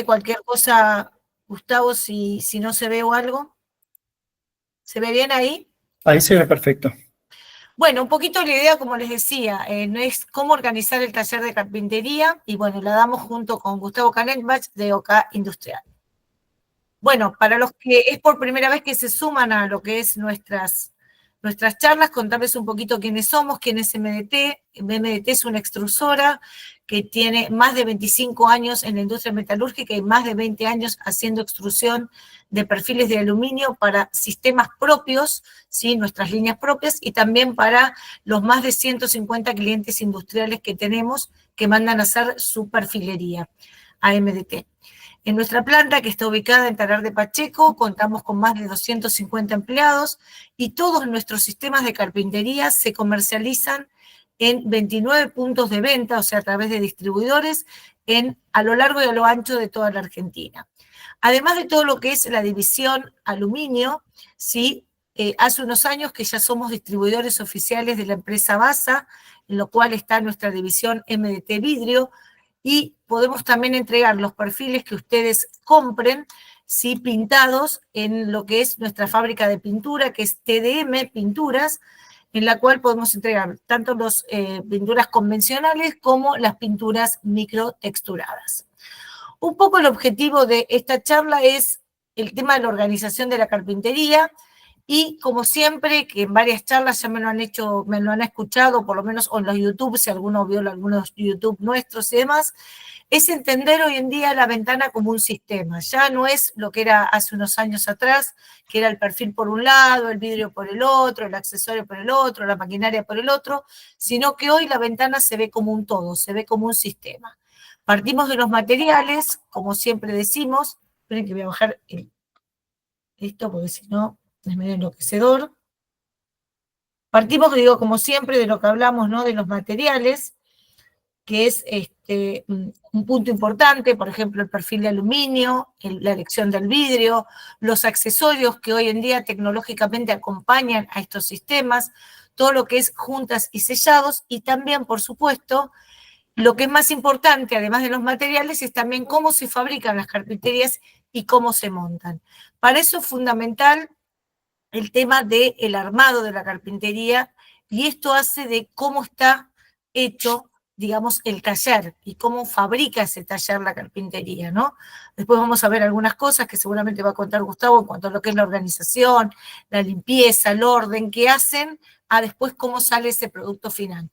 Cualquier cosa, Gustavo, si no se ve o algo. ¿Se ve bien ahí? Ahí se ve perfecto. Bueno, un poquito la idea, como les decía, no es cómo organizar el taller de carpintería, y bueno, la damos junto con Gustavo Kanelbach de OK Industrial. Bueno, para los que es por primera vez que se suman a lo que es nuestras charlas, contarles un poquito quiénes somos, quién es MDT. MDT es una extrusora que tiene más de 25 años en la industria metalúrgica y más de 20 años haciendo extrusión de perfiles de aluminio para sistemas propios, ¿sí? Nuestras líneas propias, y también para los más de 150 clientes industriales que tenemos que mandan a hacer su perfilería a MDT. En nuestra planta, que está ubicada en Talar de Pacheco, contamos con más de 250 empleados y todos nuestros sistemas de carpintería se comercializan en 29 puntos de venta, o sea, a través de distribuidores, a lo largo y a lo ancho de toda la Argentina. Además de todo lo que es la división aluminio, ¿sí? Hace unos años que ya somos distribuidores oficiales de la empresa Basa, en lo cual está nuestra división MDT Vidrio, y podemos también entregar los perfiles que ustedes compren, ¿sí? Pintados en lo que es nuestra fábrica de pintura, que es TDM Pinturas, en la cual podemos entregar tanto las pinturas convencionales como las pinturas microtexturadas. Un poco el objetivo de esta charla es el tema de la organización de la carpintería, y como siempre, que en varias charlas ya me lo han escuchado, por lo menos o en los YouTube, si alguno vio algunos YouTube nuestros y demás, es entender hoy en día la ventana como un sistema. Ya no es lo que era hace unos años atrás, que era el perfil por un lado, el vidrio por el otro, el accesorio por el otro, la maquinaria por el otro, sino que hoy la ventana se ve como un todo, se ve como un sistema. Partimos de los materiales, como siempre decimos. Esperen que voy a bajar esto porque si no es medio enloquecedor. Partimos, digo, como siempre, de lo que hablamos, ¿no? De los materiales, que es un punto importante, por ejemplo, el perfil de aluminio, la elección del vidrio, los accesorios que hoy en día tecnológicamente acompañan a estos sistemas, todo lo que es juntas y sellados, y también, por supuesto, lo que es más importante, además de los materiales, es también cómo se fabrican las carpinterías y cómo se montan. Para eso es fundamental el tema del armado de la carpintería, y esto hace de cómo está hecho, digamos, el taller y cómo fabrica ese taller la carpintería, ¿no? Después vamos a ver algunas cosas que seguramente va a contar Gustavo en cuanto a lo que es la organización, la limpieza, el orden que hacen, a después cómo sale ese producto final.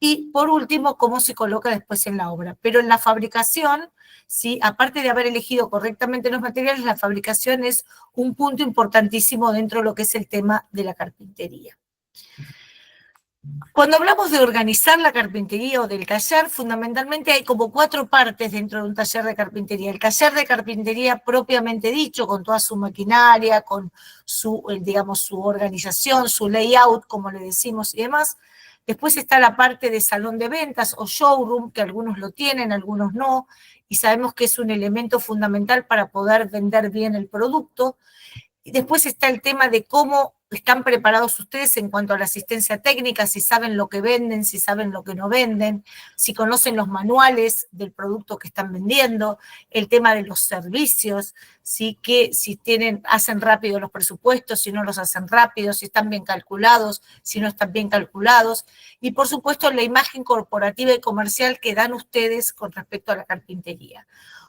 Y por último, cómo se coloca después en la obra. Pero en la fabricación, ¿sí? Aparte de haber elegido correctamente los materiales, la fabricación es un punto importantísimo dentro de lo que es el tema de la carpintería. Cuando hablamos de organizar la carpintería o del taller, fundamentalmente hay como 4 partes dentro de un taller de carpintería. El taller de carpintería propiamente dicho, con toda su maquinaria, con su, digamos, su organización, su layout, como le decimos y demás. Después está la parte de salón de ventas o showroom, que algunos lo tienen, algunos no, y sabemos que es un elemento fundamental para poder vender bien el producto. Y después está el tema de cómo están preparados ustedes en cuanto a la asistencia técnica, si saben lo que venden, si saben lo que no venden, si conocen los manuales del producto que están vendiendo, el tema de los servicios, ¿sí? Que si hacen rápido los presupuestos, si no los hacen rápido, si están bien calculados, si no están bien calculados, y por supuesto la imagen corporativa y comercial que dan ustedes con respecto a la carpintería.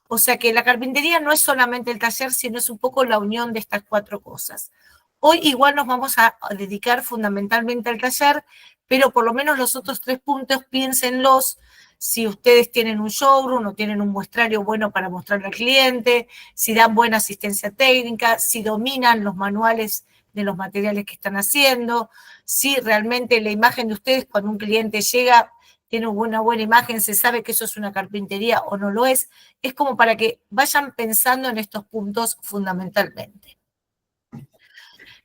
O sea que la carpintería no es solamente el taller, sino es un poco la unión de estas 4 cosas. Hoy igual nos vamos a dedicar fundamentalmente al taller, pero por lo menos los otros 3 puntos piénsenlos si ustedes tienen un showroom o tienen un muestrario bueno para mostrarle al cliente, si dan buena asistencia técnica, si dominan los manuales de los materiales que están haciendo, si realmente la imagen de ustedes cuando un cliente llega tiene una buena imagen, se sabe que eso es una carpintería o no lo es como para que vayan pensando en estos puntos fundamentalmente.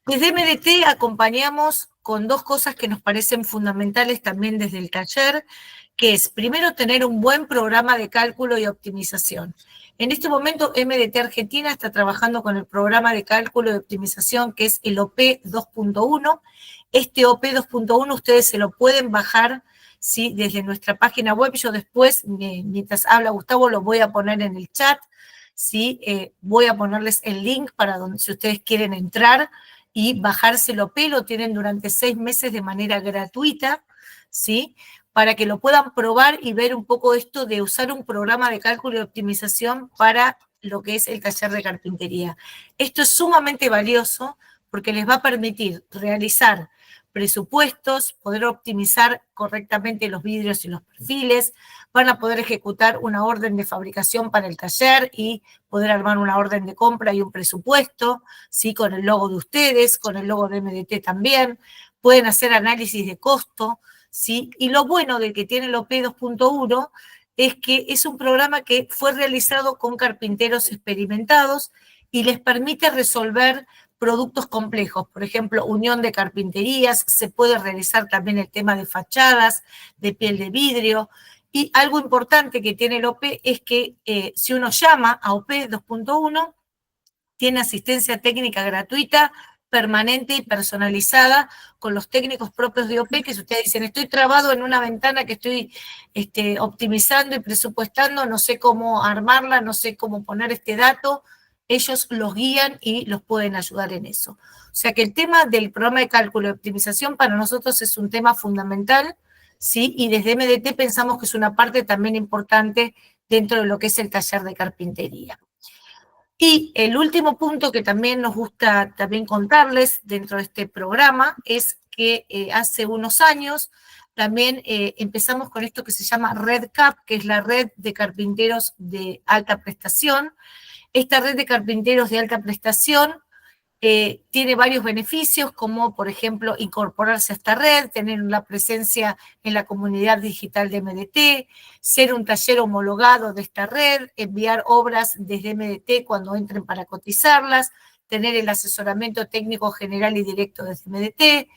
Desde MDT acompañamos con 2 cosas que nos parecen fundamentales también desde el taller, que es, primero, tener un buen programa de cálculo y optimización. En este momento, MDT Argentina está trabajando con el programa de cálculo y optimización, que es el OP 2.1. Este OP 2.1 ustedes se lo pueden bajar, ¿sí? Desde nuestra página web. Yo después, mientras habla Gustavo, lo voy a poner en el chat. ¿sí? Voy a ponerles el link para donde si ustedes quieren entrar y bajarse el OP, lo tienen durante 6 meses de manera gratuita, ¿sí? Para que lo puedan probar y ver un poco esto de usar un programa de cálculo y optimización para lo que es el taller de carpintería. Esto es sumamente valioso porque les va a permitir realizar presupuestos, poder optimizar correctamente los vidrios y los perfiles, van a poder ejecutar una orden de fabricación para el taller y poder armar una orden de compra y un presupuesto, ¿sí? Con el logo de ustedes, con el logo de MDT también, pueden hacer análisis de costo, ¿sí? Y lo bueno del que tiene el OP 2.1 es que es un programa que fue realizado con carpinteros experimentados y les permite resolver productos complejos, por ejemplo, unión de carpinterías, se puede realizar también el tema de fachadas, de piel de vidrio, y algo importante que tiene el OP es que si uno llama a OP 2.1, tiene asistencia técnica gratuita, permanente y personalizada con los técnicos propios de OP, que si ustedes dicen, estoy trabado en una ventana que estoy optimizando y presupuestando, no sé cómo armarla, no sé cómo poner este dato, ellos los guían y los pueden ayudar en eso. O sea que el tema del programa de cálculo y optimización para nosotros es un tema fundamental, ¿sí? Y desde MDT pensamos que es una parte también importante dentro de lo que es el taller de carpintería. Y el último punto que también nos gusta también contarles dentro de este programa es que hace unos años también empezamos con esto que se llama RedCap, que es la red de carpinteros de alta prestación. Esta red de carpinteros de alta prestación tiene varios beneficios, como por ejemplo incorporarse a esta red, tener la presencia en la comunidad digital de MDT, ser un taller homologado de esta red, enviar obras desde MDT cuando entren para cotizarlas, tener el asesoramiento técnico general y directo desde MDT,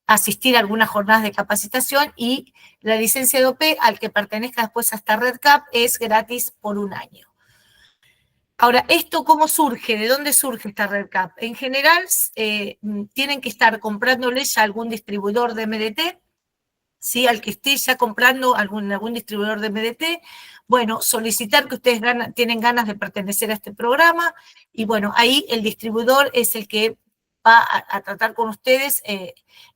asistir a algunas jornadas de capacitación y la licencia de OP al que pertenezca después a esta red CAP es gratis por 1 año. Ahora, ¿esto cómo surge? ¿De dónde surge esta Red Cap? En general, tienen que estar comprándole ya algún distribuidor de MDT, ¿sí? Al que esté ya comprando algún distribuidor de MDT, bueno, solicitar que ustedes tienen ganas de pertenecer a este programa, y bueno, ahí el distribuidor es el que va a tratar con ustedes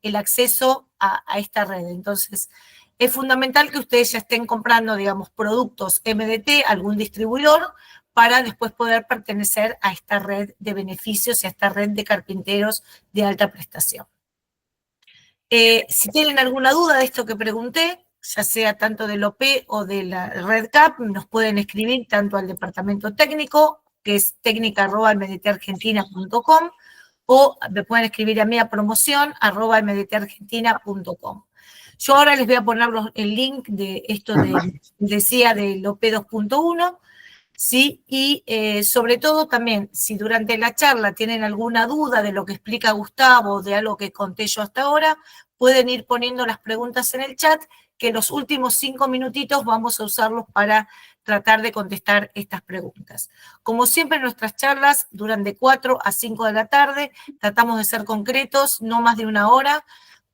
el acceso a esta red. Entonces, es fundamental que ustedes ya estén comprando, digamos, productos MDT, algún distribuidor, para después poder pertenecer a esta red de beneficios y a esta red de carpinteros de alta prestación. Si tienen alguna duda de esto que pregunté, ya sea tanto del OP o de la Red Cap, nos pueden escribir tanto al departamento técnico, que es técnica@mdtargentina.com, o me pueden escribir a mí a promoción@mdtargentina.com. Yo ahora les voy a poner el link de esto decía del OP 2.1, ¿sí? Y sobre todo también, si durante la charla tienen alguna duda de lo que explica Gustavo, de algo que conté yo hasta ahora, pueden ir poniendo las preguntas en el chat, que los últimos 5 minutitos vamos a usarlos para tratar de contestar estas preguntas. Como siempre, nuestras charlas duran de 4 a 5 de la tarde, tratamos de ser concretos, no más de 1 hora,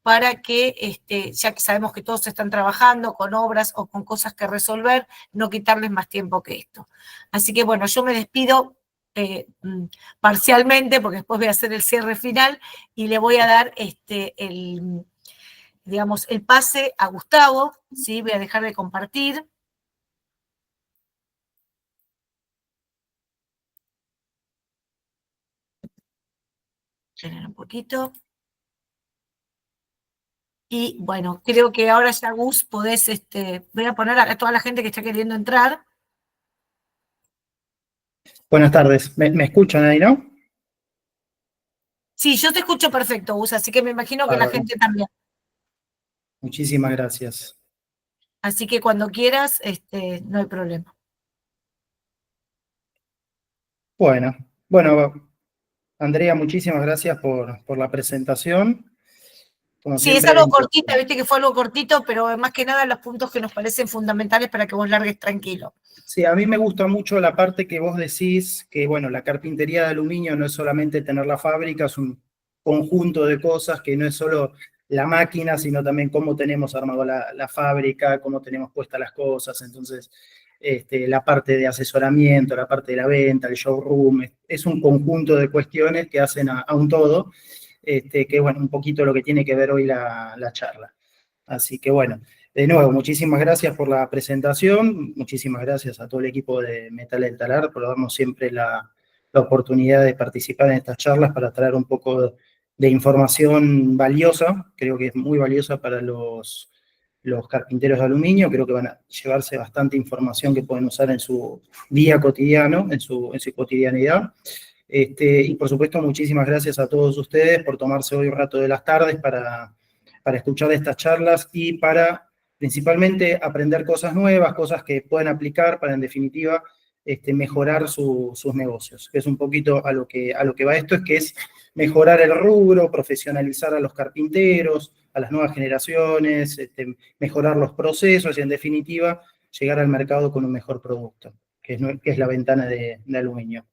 para que, ya que sabemos que todos están trabajando con obras o con cosas que resolver, no quitarles más tiempo que esto. Así que bueno, yo me despido parcialmente, porque después voy a hacer el cierre final, y le voy a dar digamos, el pase a Gustavo, ¿sí? Voy a dejar de compartir. Esperen un poquito. Y bueno, creo que ahora ya, Gus, podés, voy a poner a toda la gente que está queriendo entrar. Buenas tardes, ¿me escuchan ahí, no? Sí, yo te escucho perfecto, Gus, así que me imagino que la gente también. Muchísimas gracias. Así que cuando quieras, no hay problema. Bueno, Andrea, muchísimas gracias por la presentación. Como Sí, es siempre, algo cortito, viste que fue algo cortito, pero más que nada los puntos que nos parecen fundamentales para que vos largues tranquilo. Sí, a mí me gusta mucho la parte que vos decís, que bueno, la carpintería de aluminio no es solamente tener la fábrica, es un conjunto de cosas que no es solo la máquina, sino también cómo tenemos armado la fábrica, cómo tenemos puestas las cosas. Entonces, la parte de asesoramiento, la parte de la venta, el showroom. Es un conjunto de cuestiones que hacen a un todo, que bueno, un poquito lo que tiene que ver hoy la charla. Así que bueno, de nuevo, muchísimas gracias por la presentación, muchísimas gracias a todo el equipo de Metal del Talar por darnos siempre la oportunidad de participar en estas charlas para traer un poco de información valiosa, creo que es muy valiosa para los carpinteros de aluminio, creo que van a llevarse bastante información que pueden usar en su día cotidiano, en su cotidianidad. Y por supuesto, muchísimas gracias a todos ustedes por tomarse hoy un rato de las tardes para escuchar estas charlas y para principalmente aprender cosas nuevas, cosas que pueden aplicar para, en definitiva, mejorar sus negocios, que es un poquito a lo que va esto, es que es mejorar el rubro, profesionalizar a los carpinteros, a las nuevas generaciones, mejorar los procesos y, en definitiva, llegar al mercado con un mejor producto, que es la ventana de aluminio.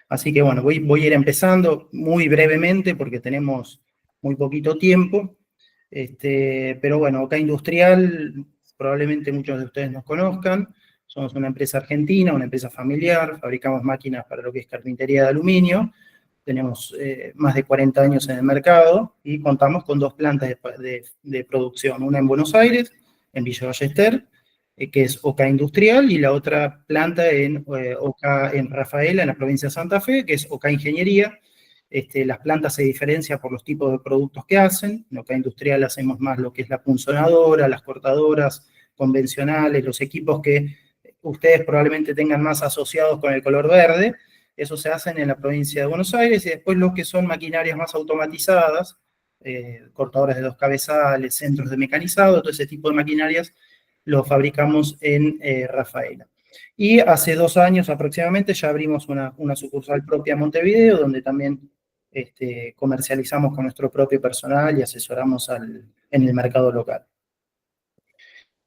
Así que bueno, voy a ir empezando muy brevemente porque tenemos muy poquito tiempo, pero bueno, OK Industrial, probablemente muchos de ustedes nos conozcan, somos una empresa argentina, una empresa familiar, fabricamos máquinas para lo que es carpintería de aluminio, tenemos más de 40 años en el mercado y contamos con 2 plantas de producción, una en Buenos Aires, en Villa Ballester, que es OK Industrial, y la otra planta en OK en Rafaela, en la provincia de Santa Fe, que es OK Ingeniería. Las plantas se diferencian por los tipos de productos que hacen. En OK Industrial hacemos más lo que es la punzonadora, las cortadoras convencionales, los equipos que ustedes probablemente tengan más asociados con el color verde. Eso se hacen en la provincia de Buenos Aires, y después lo que son maquinarias más automatizadas, cortadoras de 2 cabezales, centros de mecanizado, todo ese tipo de maquinarias lo fabricamos en Rafaela. Y hace 2 años aproximadamente ya abrimos una sucursal propia en Montevideo, donde también comercializamos con nuestro propio personal y asesoramos en el mercado local.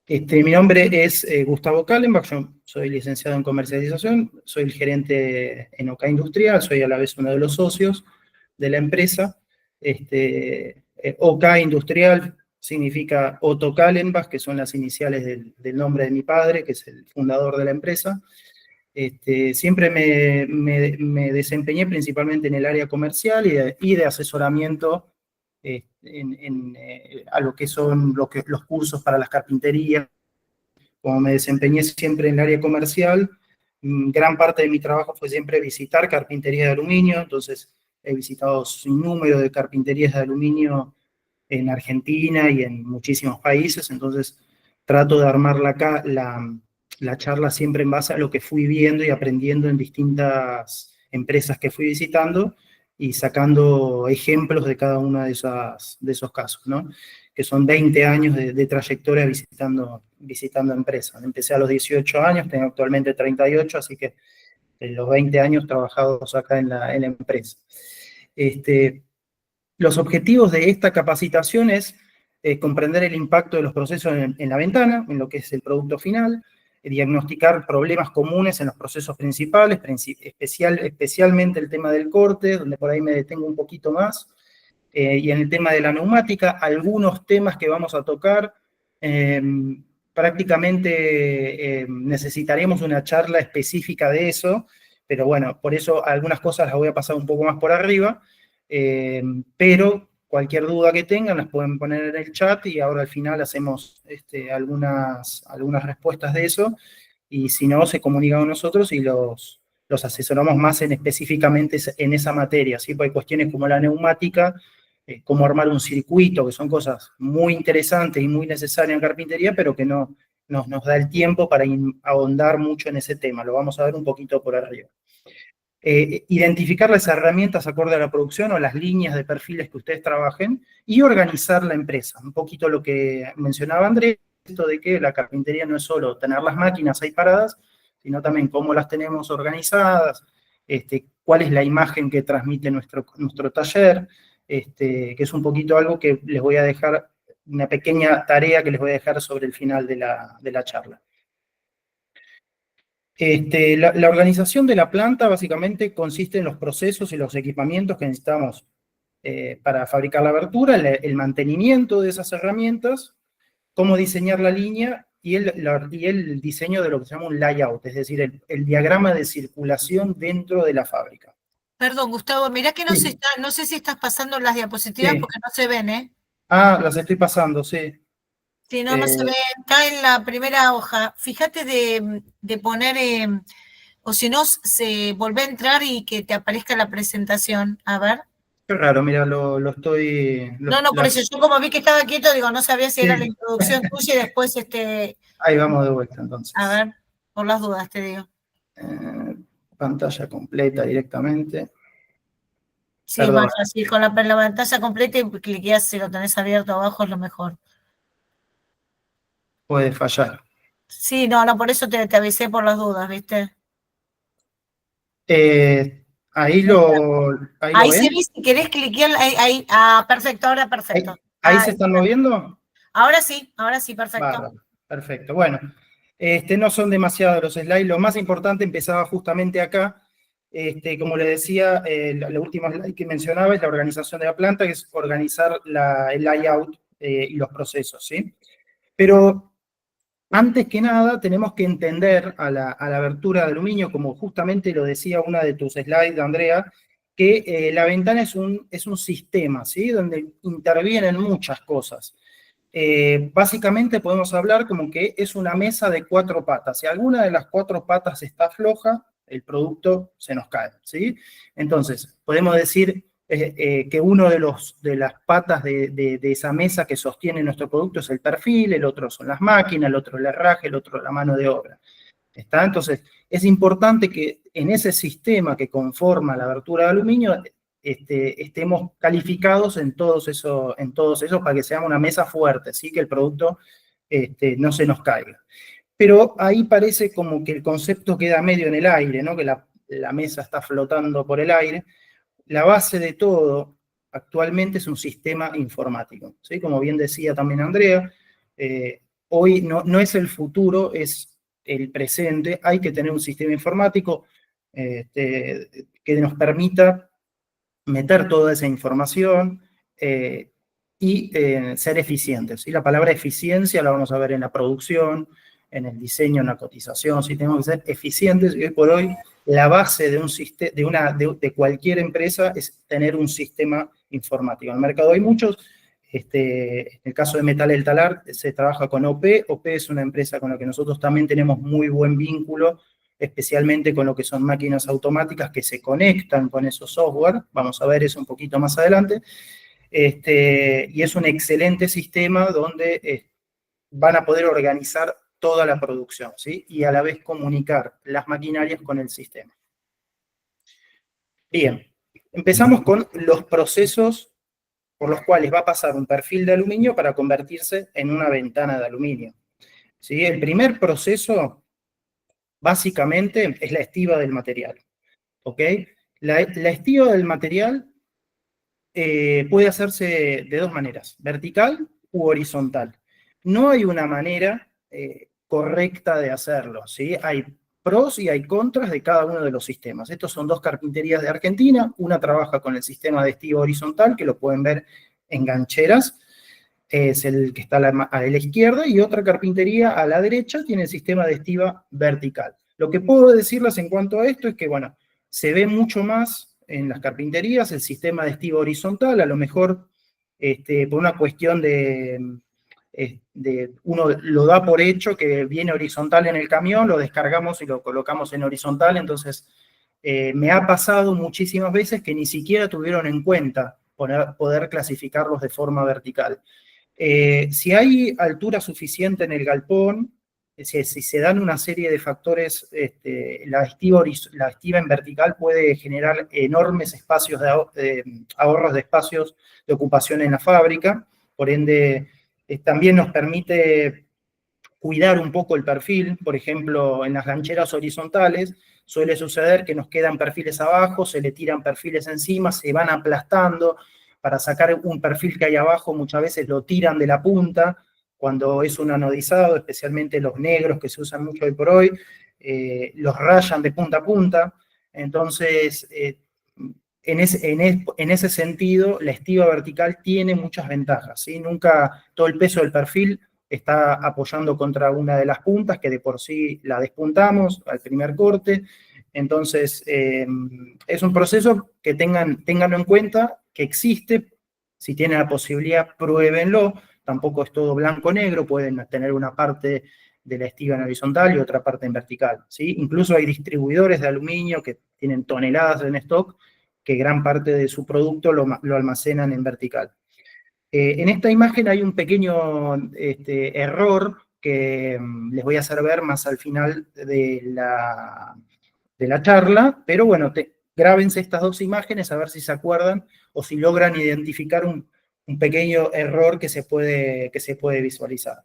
Mi nombre es Gustavo Kallenbach, yo soy licenciado en comercialización, soy el gerente en OK Industrial, soy a la vez uno de los socios de la empresa. OK Industrial significa Otto Kallenbach, que son las iniciales del nombre de mi padre, que es el fundador de la empresa. Siempre me desempeñé principalmente en el área comercial y de asesoramiento a lo que son los cursos para las carpinterías. Como me desempeñé siempre en el área comercial, gran parte de mi trabajo fue siempre visitar carpinterías de aluminio, entonces he visitado sin número de carpinterías de aluminio en Argentina y en muchísimos países, entonces trato de armar la charla siempre en base a lo que fui viendo y aprendiendo en distintas empresas que fui visitando y sacando ejemplos de cada uno de esos casos, ¿no? Que son 20 años de trayectoria visitando empresas. Empecé a los 18 años, tengo actualmente 38, así que los 20 años trabajados acá en la empresa. Los objetivos de esta capacitación es comprender el impacto de los procesos en la ventana, en lo que es el producto final, diagnosticar problemas comunes en los procesos principales, especialmente el tema del corte, donde por ahí me detengo un poquito más, y en el tema de la neumática, algunos temas que vamos a tocar, prácticamente necesitaremos una charla específica de eso, pero bueno, por eso algunas cosas las voy a pasar un poco más por arriba, pero cualquier duda que tengan las pueden poner en el chat y ahora al final hacemos algunas respuestas de eso, y si no, se comunican con nosotros y los asesoramos más específicamente en esa materia, ¿sí? Porque hay cuestiones como la neumática, cómo armar un circuito, que son cosas muy interesantes y muy necesarias en carpintería, pero que no nos da el tiempo para ahondar mucho en ese tema, lo vamos a ver un poquito por arriba. Identificar las herramientas acorde a la producción o las líneas de perfiles que ustedes trabajen y organizar la empresa. Un poquito lo que mencionaba Andrés, esto de que la carpintería no es solo tener las máquinas ahí paradas, sino también cómo las tenemos organizadas, cuál es la imagen que transmite nuestro taller, que es un poquito algo que les voy a dejar, una pequeña tarea que les voy a dejar sobre el final de la charla. La organización de la planta básicamente consiste en los procesos y los equipamientos que necesitamos para fabricar la abertura, el mantenimiento de esas herramientas, cómo diseñar la línea y el diseño de lo que se llama un layout, es decir, el diagrama de circulación dentro de la fábrica. Perdón, Gustavo, mirá que Sí, no sé si estás pasando las diapositivas sí. porque no se ven, ¿eh? Ah, las estoy pasando, sí. Sí, no se Eh, ven. Está en la primera hoja. Fíjate de poner, o si no, se volvé a entrar y que te aparezca la presentación. A ver. Qué raro, mira, lo estoy... No, no, por eso yo como vi que estaba quieto, digo, no sabía si era la sí, introducción tuya y después, ahí vamos de vuelta a entonces. ver, por las dudas te digo. Eh, Pantalla completa directamente. Sí, es Perdón, más fácil, con la pantalla completa y cliqueas si lo tenés abierto abajo es lo mejor. puede fallar. Sí, no, no, por eso te avisé por las dudas, ¿viste? Eh, ahí lo Ahí se ven. ve, si querés cliquear, perfecto, ahora perfecto. Ahí se están moviendo. Ahora sí, perfecto. Bárbaro, perfecto. Bueno, no son demasiados los slides. Lo más importante empezaba justamente acá. Como les decía, la última slide que mencionaba es la organización de la planta, que es organizar el layout y los procesos, ¿sí? Pero antes que nada, tenemos que entender a la abertura de aluminio, como justamente lo decía una de tus slides, Andrea, que la ventana es un sistema, ¿sí? Donde intervienen muchas cosas. Básicamente podemos hablar como que es una mesa de 4 patas. Si alguna de las 4 patas está floja, el producto se nos cae, ¿sí? Entonces, podemos decir que uno de las patas de esa mesa que sostiene nuestro producto es el perfil, el otro son las máquinas, el otro el herraje, el otro la mano de obra. ¿Está? Entonces, es importante que en ese sistema que conforma la abertura de aluminio estemos calificados en todos esos para que sea una mesa fuerte, ¿sí? Que el producto no se nos caiga. Pero ahí parece como que el concepto queda medio en el aire, ¿no? Que la mesa está flotando por el aire. La base de todo actualmente es un sistema informático, ¿sí? Como bien decía también Andrea, hoy no es el futuro, es el presente. Hay que tener un sistema informático que nos permita meter toda esa información y ser eficientes. ¿Sí? La palabra eficiencia la vamos a ver en la producción, en el diseño, en la cotización. ¿Sí? Tenemos que ser eficientes y hoy por hoy la base de cualquier empresa es tener un sistema informático. En el mercado hay muchos. En el caso de Metal El Talar se trabaja con OP. OP es una empresa con la que nosotros también tenemos muy buen vínculo, especialmente con lo que son máquinas automáticas que se conectan con esos software. Vamos a ver eso un poquito más adelante. Y es un excelente sistema donde van a poder organizar toda la producción, ¿sí? Y a la vez comunicar las maquinarias con el sistema. Bien, empezamos con los procesos por los cuales va a pasar un perfil de aluminio para convertirse en una ventana de aluminio. ¿Sí? El primer proceso, básicamente, es la estiba del material. ¿Ok? La estiba del material puede hacerse de 2 maneras, vertical u horizontal. No hay una manera correcta de hacerlo, ¿sí? Hay pros y hay contras de cada uno de los sistemas. Estos son 2 carpinterías de Argentina, una trabaja con el sistema de estiba horizontal, que lo pueden ver en gancheras, es el que está a la izquierda, y otra carpintería a la derecha tiene el sistema de estiba vertical. Lo que puedo decirles en cuanto a esto es que, bueno, se ve mucho más en las carpinterías el sistema de estiba horizontal, a lo mejor por una cuestión uno lo da por hecho que viene horizontal en el camión, lo descargamos y lo colocamos en horizontal, entonces me ha pasado muchísimas veces que ni siquiera tuvieron en cuenta poder clasificarlos de forma vertical. Si hay altura suficiente en el galpón, si se dan una serie de factores, la estiva en vertical puede generar enormes espacios ahorros de espacios de ocupación en la fábrica, por ende también nos permite cuidar un poco el perfil. Por ejemplo, en las gancheras horizontales suele suceder que nos quedan perfiles abajo, se le tiran perfiles encima, se van aplastando. Para sacar un perfil que hay abajo muchas veces lo tiran de la punta cuando es un anodizado, especialmente los negros que se usan mucho hoy por hoy, los rayan de punta a punta. Entonces, en ese sentido, la estiba vertical tiene muchas ventajas, ¿sí? Nunca todo el peso del perfil está apoyando contra una de las puntas, que de por sí la despuntamos al primer corte. Entonces, es un proceso que ténganlo en cuenta, que existe. Si tienen la posibilidad, pruébenlo. Tampoco es todo blanco-negro, pueden tener una parte de la estiba en horizontal y otra parte en vertical, ¿sí? Incluso hay distribuidores de aluminio que tienen toneladas en stock, que gran parte de su producto lo almacenan en vertical. En esta imagen hay un pequeño error que les voy a hacer ver más al final de la charla, pero bueno, grábense estas dos imágenes a ver si se acuerdan o si logran identificar un pequeño error que se puede visualizar.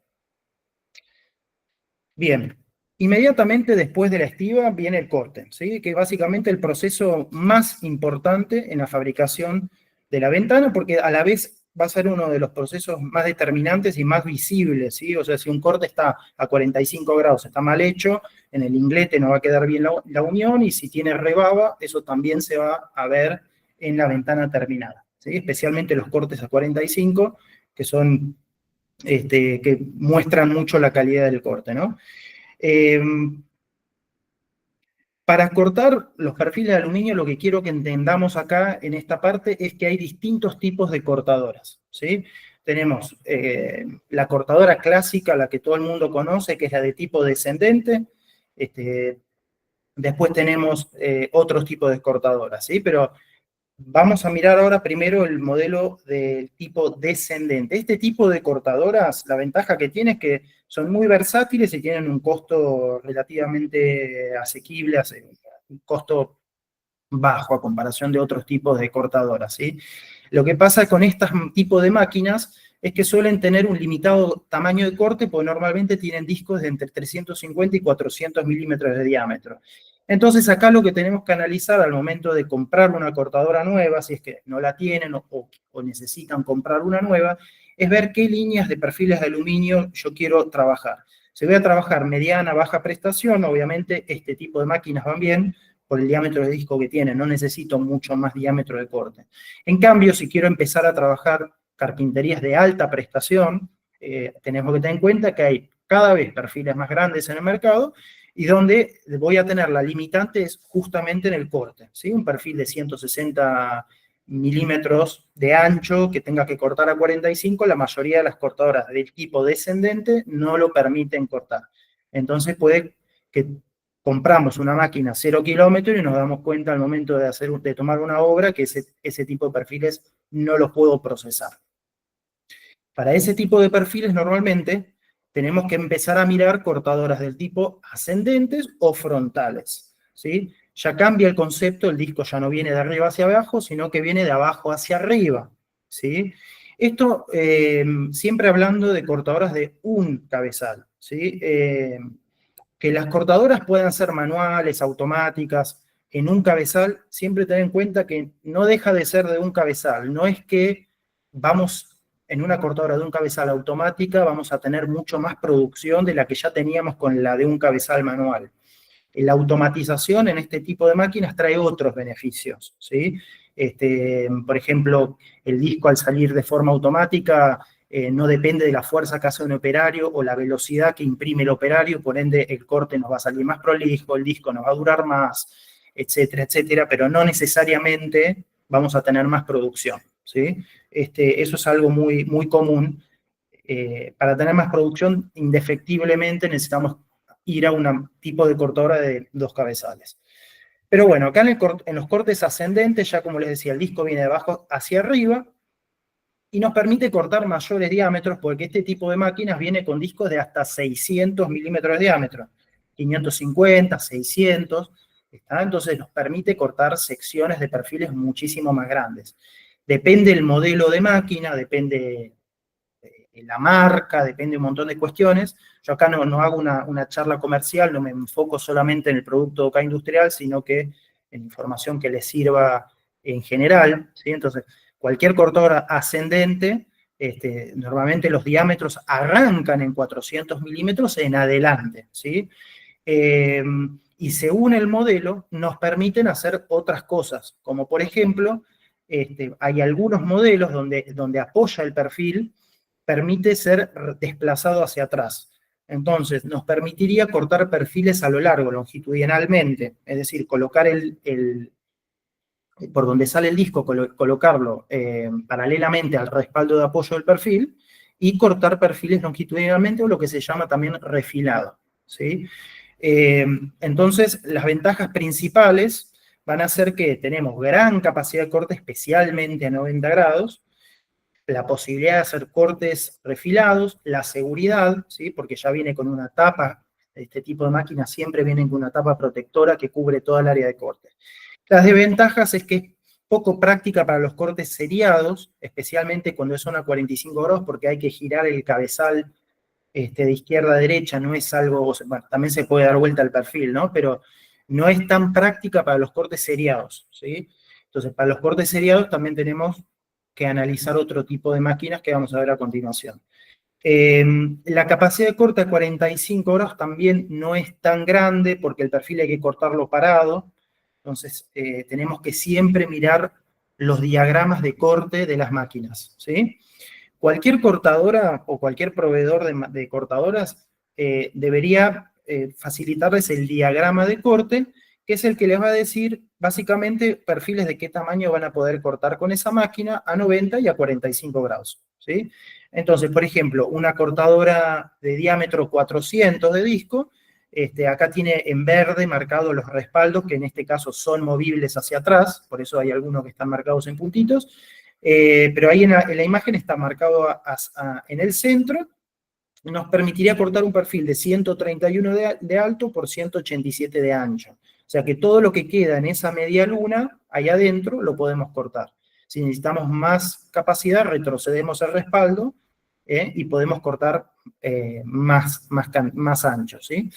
Bien, inmediatamente después de la estiba viene el corte, ¿sí? Que es básicamente el proceso más importante en la fabricación de la ventana, porque a la vez va a ser uno de los procesos más determinantes y más visibles, ¿sí? O sea, si un corte está a 45 grados, está mal hecho, en el inglete no va a quedar bien la unión, y si tiene rebaba, eso también se va a ver en la ventana terminada, ¿sí? Especialmente los cortes a 45, que son que muestran mucho la calidad del corte, ¿no? Para cortar los perfiles de aluminio, lo que quiero que entendamos acá en esta parte es que hay distintos tipos de cortadoras, ¿sí? Tenemos la cortadora clásica, la que todo el mundo conoce, que es la de tipo descendente. Después tenemos otros tipos de cortadoras, ¿sí? Pero vamos a mirar ahora primero el modelo del tipo descendente. Este tipo de cortadoras, la ventaja que tiene es que son muy versátiles y tienen un costo relativamente asequible, un costo bajo a comparación de otros tipos de cortadoras, ¿sí? Lo que pasa con este tipo de máquinas es que suelen tener un limitado tamaño de corte, porque normalmente tienen discos de entre 350 y 400 milímetros de diámetro. Entonces acá lo que tenemos que analizar al momento de comprar una cortadora nueva, si es que no la tienen o necesitan comprar una nueva, es ver qué líneas de perfiles de aluminio yo quiero trabajar. Si voy a trabajar mediana, baja prestación, obviamente este tipo de máquinas van bien por el diámetro de disco que tienen, no necesito mucho más diámetro de corte. En cambio, si quiero empezar a trabajar carpinterías de alta prestación, tenemos que tener en cuenta que hay cada vez perfiles más grandes en el mercado, y donde voy a tener la limitante es justamente en el corte, ¿sí? Un perfil de 160 milímetros de ancho que tenga que cortar a 45, la mayoría de las cortadoras del tipo descendente no lo permiten cortar. Entonces puede que compramos una máquina 0 kilómetros y nos damos cuenta al momento de tomar una obra que ese tipo de perfiles no los puedo procesar. Para ese tipo de perfiles normalmente tenemos que empezar a mirar cortadoras del tipo ascendentes o frontales, ¿sí? Ya cambia el concepto, el disco ya no viene de arriba hacia abajo, sino que viene de abajo hacia arriba, ¿sí? Esto siempre hablando de cortadoras de un cabezal, ¿sí? Que las cortadoras puedan ser manuales, automáticas, en un cabezal, siempre ten en cuenta que no deja de ser de un cabezal, no es que vamos en una cortadora de un cabezal automática vamos a tener mucho más producción de la que ya teníamos con la de un cabezal manual. La automatización en este tipo de máquinas trae otros beneficios, ¿sí? Por ejemplo, el disco al salir de forma automática no depende de la fuerza que hace un operario o la velocidad que imprime el operario, por ende el corte nos va a salir más prolijo, el disco nos va a durar más, etcétera, etcétera, pero no necesariamente vamos a tener más producción, ¿sí? Eso es algo muy, muy común. Para tener más producción, indefectiblemente necesitamos ir a un tipo de cortadora de dos cabezales. Pero bueno, acá en los cortes ascendentes, ya como les decía, el disco viene de abajo hacia arriba y nos permite cortar mayores diámetros, porque este tipo de máquinas viene con discos de hasta 600 milímetros de diámetro, 550, 600, ¿está? Entonces nos permite cortar secciones de perfiles muchísimo más grandes. Depende del modelo de máquina, depende la marca, depende de un montón de cuestiones. Yo acá no hago una charla comercial, no me enfoco solamente en el producto acá industrial, sino que en información que les sirva en general, ¿sí? Entonces, cualquier cortadora ascendente, normalmente los diámetros arrancan en 400 milímetros en adelante, ¿sí? Y según el modelo, nos permiten hacer otras cosas, como por ejemplo, hay algunos modelos donde apoya el perfil permite ser desplazado hacia atrás. Entonces, nos permitiría cortar perfiles a lo largo, longitudinalmente, es decir, colocar por donde sale el disco, colocarlo paralelamente al respaldo de apoyo del perfil y cortar perfiles longitudinalmente o lo que se llama también refilado, ¿sí? Entonces, las ventajas principales van a ser que tenemos gran capacidad de corte, especialmente a 90 grados, la posibilidad de hacer cortes refilados, la seguridad, ¿sí? Porque ya viene con una tapa, este tipo de máquinas siempre vienen con una tapa protectora que cubre toda el área de corte. Las desventajas es que es poco práctica para los cortes seriados, especialmente cuando son a 45 grados, porque hay que girar el cabezal de izquierda a derecha, no es algo, bueno, también se puede dar vuelta al perfil, ¿no? Pero no es tan práctica para los cortes seriados, ¿sí? Entonces, para los cortes seriados también tenemos que analizar otro tipo de máquinas que vamos a ver a continuación. La capacidad de corte a 45 grados también no es tan grande porque el perfil hay que cortarlo parado. Entonces, tenemos que siempre mirar los diagramas de corte de las máquinas, ¿sí? Cualquier cortadora o cualquier proveedor de cortadoras debería facilitarles el diagrama de corte, que es el que les va a decir básicamente perfiles de qué tamaño van a poder cortar con esa máquina a 90 y a 45 grados, ¿sí? Entonces, por ejemplo, una cortadora de diámetro 400 de disco, acá tiene en verde marcados los respaldos, que en este caso son movibles hacia atrás, por eso hay algunos que están marcados en puntitos, pero ahí en la imagen está marcado en el centro, nos permitiría cortar un perfil de 131 de alto por 187 de ancho. O sea que todo lo que queda en esa media luna, ahí adentro, lo podemos cortar. Si necesitamos más capacidad, retrocedemos el respaldo y podemos cortar más ancho, ¿sí?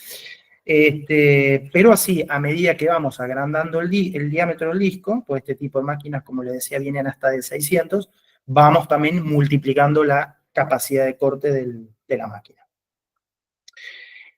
Pero así, a medida que vamos agrandando el diámetro del disco, pues este tipo de máquinas, como les decía, vienen hasta de 600, vamos también multiplicando la capacidad de corte de la máquina.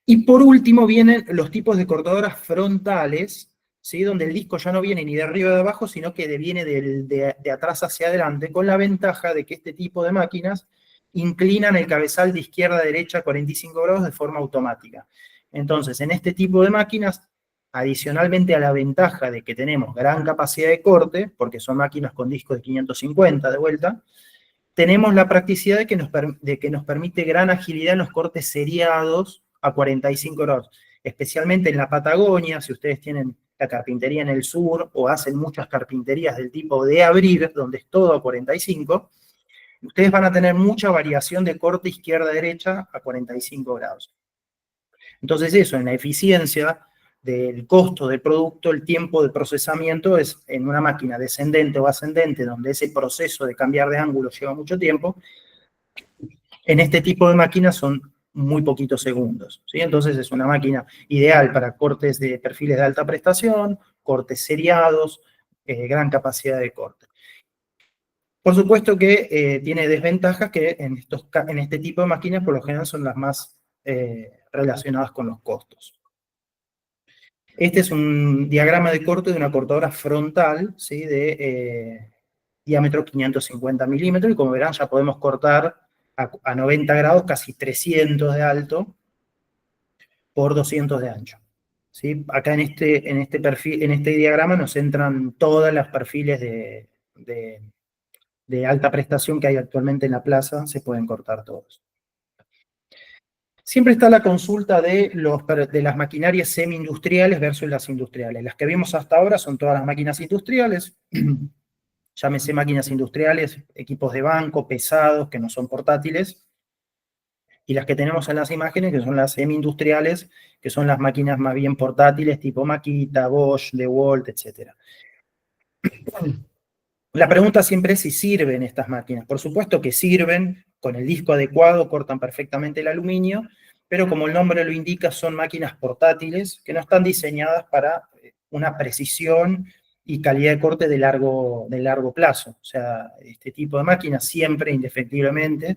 Y por último vienen los tipos de cortadoras frontales, ¿sí? Donde el disco ya no viene ni de arriba o de abajo, sino que viene de atrás hacia adelante, con la ventaja de que este tipo de máquinas inclinan el cabezal de izquierda a derecha a 45 grados de forma automática. Entonces, en este tipo de máquinas, adicionalmente a la ventaja de que tenemos gran capacidad de corte, porque son máquinas con discos de 550 de vuelta, tenemos la practicidad de que nos permite gran agilidad en los cortes seriados a 45 grados, especialmente en la Patagonia, si ustedes tienen la carpintería en el sur o hacen muchas carpinterías del tipo de abrir, donde es todo a 45, ustedes van a tener mucha variación de corte izquierda-derecha a 45 grados. Entonces eso, en la eficiencia del costo del producto, el tiempo de procesamiento es en una máquina descendente o ascendente, donde ese proceso de cambiar de ángulo lleva mucho tiempo, en este tipo de máquinas son muy poquitos segundos, ¿sí? Entonces es una máquina ideal para cortes de perfiles de alta prestación, cortes seriados, gran capacidad de corte. Por supuesto que tiene desventajas que en este tipo de máquinas por lo general son las más relacionadas con los costos. Este es un diagrama de corte de una cortadora frontal, ¿sí? De diámetro 550 milímetros, y como verán ya podemos cortar a 90 grados casi 300 de alto por 200 de ancho. ¿Sí? Acá en este perfil, en este diagrama nos entran todos los perfiles de alta prestación que hay actualmente en la plaza, se pueden cortar todos. Siempre está la consulta de las maquinarias semi-industriales versus las industriales. Las que vimos hasta ahora son todas las máquinas industriales, llámese máquinas industriales, equipos de banco, pesados, que no son portátiles, y las que tenemos en las imágenes, que son las semi-industriales, que son las máquinas más bien portátiles, tipo Makita, Bosch, DeWalt, etc. La pregunta siempre es si sirven estas máquinas. Por supuesto que sirven, con el disco adecuado cortan perfectamente el aluminio, pero como el nombre lo indica, son máquinas portátiles que no están diseñadas para una precisión y calidad de corte de largo plazo. O sea, este tipo de máquinas siempre, indefectiblemente,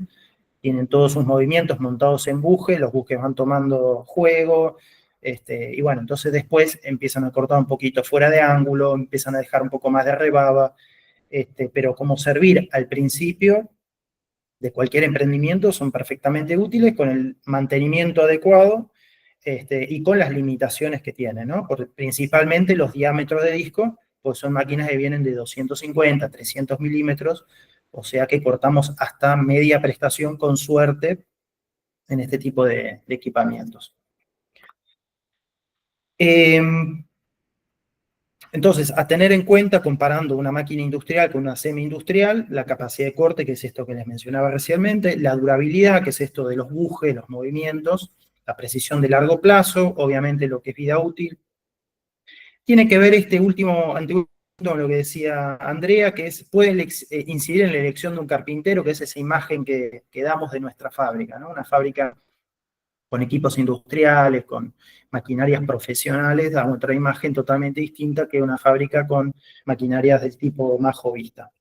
tienen todos sus movimientos montados en bujes, los bujes van tomando juego, y bueno, entonces después empiezan a cortar un poquito fuera de ángulo, empiezan a dejar un poco más de rebaba, pero como servir al principio, cualquier emprendimiento son perfectamente útiles con el mantenimiento adecuado y con las limitaciones que tienen, ¿no? Principalmente los diámetros de disco, pues son máquinas que vienen de 250, 300 milímetros, o sea que cortamos hasta media prestación con suerte en este tipo de equipamientos. Entonces, a tener en cuenta, comparando una máquina industrial con una semi-industrial, la capacidad de corte, que es esto que les mencionaba recientemente, la durabilidad, que es esto de los bujes, los movimientos, la precisión de largo plazo, obviamente lo que es vida útil. Tiene que ver este último anteúltimo, lo que decía Andrea, que puede incidir en la elección de un carpintero, que es esa imagen que damos de nuestra fábrica, ¿no? Una fábrica con equipos industriales, con maquinarias profesionales, da otra imagen totalmente distinta que una fábrica con maquinarias del tipo más jovista.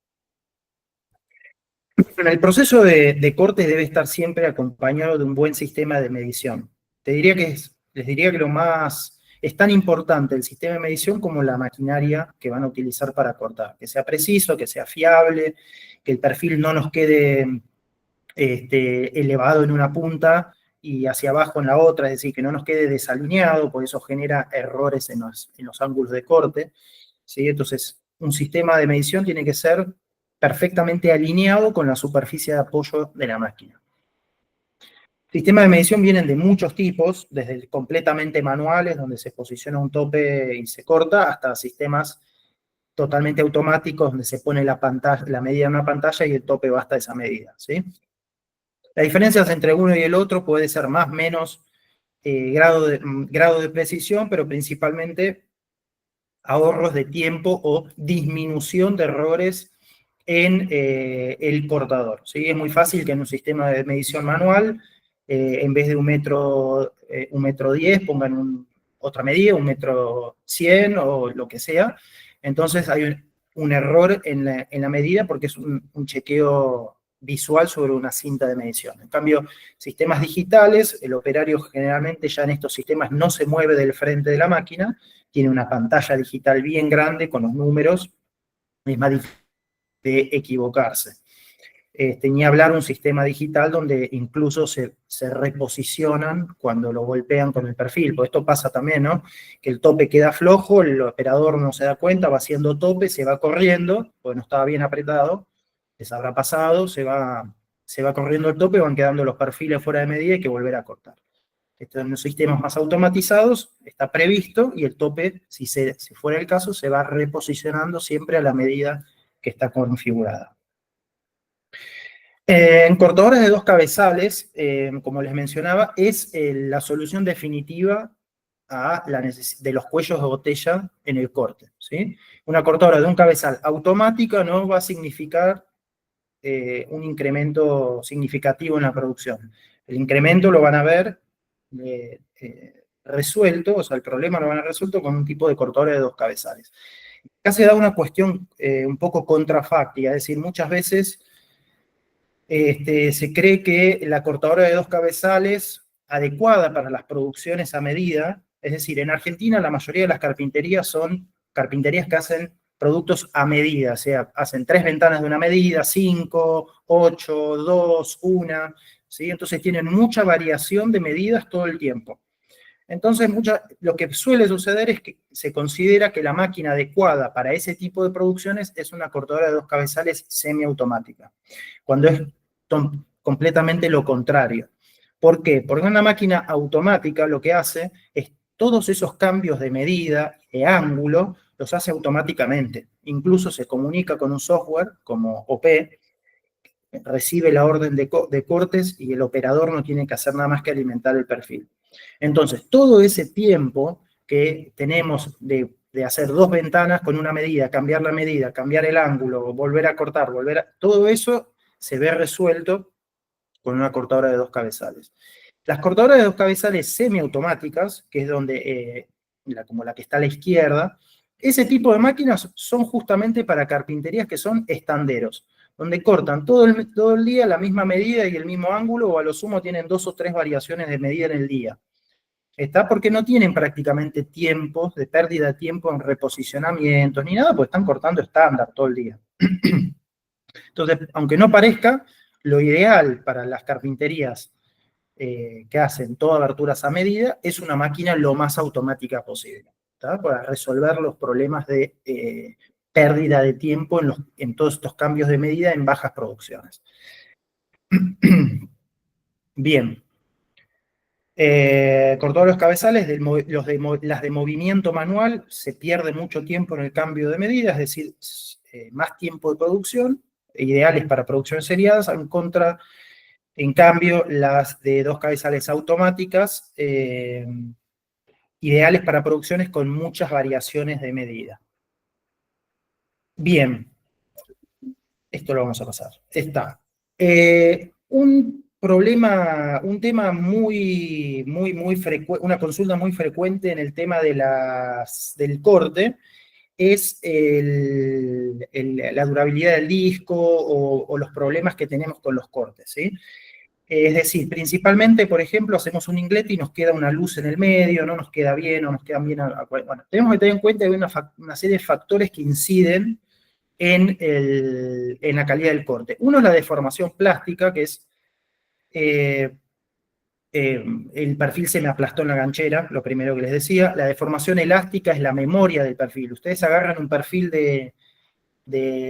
En el proceso de corte debe estar siempre acompañado de un buen sistema de medición. Les diría que lo más es tan importante el sistema de medición como la maquinaria que van a utilizar para cortar. Que sea preciso, que sea fiable, que el perfil no nos quede elevado en una punta y hacia abajo en la otra, es decir, que no nos quede desalineado, por eso genera errores en los ángulos de corte, ¿sí? Entonces, un sistema de medición tiene que ser perfectamente alineado con la superficie de apoyo de la máquina. Sistemas de medición vienen de muchos tipos, desde completamente manuales, donde se posiciona un tope y se corta, hasta sistemas totalmente automáticos, donde se pone la medida en una pantalla y el tope va hasta esa medida, ¿sí? Las diferencias entre uno y el otro puede ser más o menos grado de precisión, pero principalmente ahorros de tiempo o disminución de errores en el cortador, ¿sí? Es muy fácil que en un sistema de medición manual, en vez de 1,10 m, pongan otra medida, 1,100 m o lo que sea. Entonces hay un error en la medida porque es un chequeo visual sobre una cinta de medición. En cambio, sistemas digitales, el operario generalmente ya en estos sistemas no se mueve del frente de la máquina, tiene una pantalla digital bien grande con los números, es más difícil de equivocarse. Ni hablar un sistema digital donde incluso se reposicionan cuando lo golpean con el perfil, pues esto pasa también, ¿no? Que el tope queda flojo, el operador no se da cuenta, va haciendo tope, se va corriendo, porque no estaba bien apretado, les habrá pasado, se va corriendo el tope, van quedando los perfiles fuera de medida y hay que volver a cortar. Esto en los sistemas más automatizados está previsto y el tope, si fuera el caso, se va reposicionando siempre a la medida que está configurada. En cortadores de dos cabezales, como les mencionaba, es la solución definitiva a de los cuellos de botella en el corte, ¿sí? Una cortadora de un cabezal automática no va a significar un incremento significativo en la producción. El incremento lo van a ver resuelto, o sea, el problema lo van a resuelto con un tipo de cortadora de dos cabezales. Acá se da una cuestión un poco contrafáctica, es decir, muchas veces se cree que la cortadora de dos cabezales adecuada para las producciones a medida, es decir, en Argentina la mayoría de las carpinterías son carpinterías que hacen productos a medida, o sea, hacen 3 ventanas de una medida, 5, 8, 2, 1, ¿sí? Entonces tienen mucha variación de medidas todo el tiempo. Entonces, lo que suele suceder es que se considera que la máquina adecuada para ese tipo de producciones es una cortadora de dos cabezales semiautomática, cuando es completamente lo contrario. ¿Por qué? Porque una máquina automática lo que hace es todos esos cambios de medida, de ángulo, los hace automáticamente. Incluso se comunica con un software como OP, recibe la orden de cortes y el operador no tiene que hacer nada más que alimentar el perfil. Entonces, todo ese tiempo que tenemos de hacer 2 ventanas con una medida, cambiar la medida, cambiar el ángulo, volver a cortar, todo eso se ve resuelto con una cortadora de dos cabezales. Las cortadoras de dos cabezales semiautomáticas, que es donde, como la que está a la izquierda, ese tipo de máquinas son justamente para carpinterías que son estanderos, donde cortan todo el día la misma medida y el mismo ángulo, o a lo sumo tienen 2 o 3 variaciones de medida en el día. Está porque no tienen prácticamente tiempos de pérdida de tiempo en reposicionamientos ni nada, porque están cortando estándar todo el día. Entonces, aunque no parezca, Lo ideal para las carpinterías que hacen todas aberturas a medida es una máquina lo más automática posible, ¿tá? Para resolver los problemas de pérdida de tiempo en todos estos cambios de medida en bajas producciones. Bien. Cortadores cabezales, las de movimiento manual, se pierde mucho tiempo en el cambio de medida, es decir, más tiempo de producción, ideales para producciones seriadas, en cambio, las de 2 cabezales automáticas, ideales para producciones con muchas variaciones de medida. Bien, esto lo vamos a pasar. Está. Un tema muy frecuente, una consulta muy frecuente en el tema del corte es la durabilidad del disco o los problemas que tenemos con los cortes, ¿sí? Es decir, principalmente, por ejemplo, hacemos un inglete y nos queda una luz en el medio, no nos queda bien, no nos quedan bien. Bueno, tenemos que tener en cuenta que hay una serie de factores que inciden en la calidad del corte. Uno es la deformación plástica, que es el perfil se me aplastó en la ganchera, lo primero que les decía. La deformación elástica es la memoria del perfil. Ustedes agarran un perfil de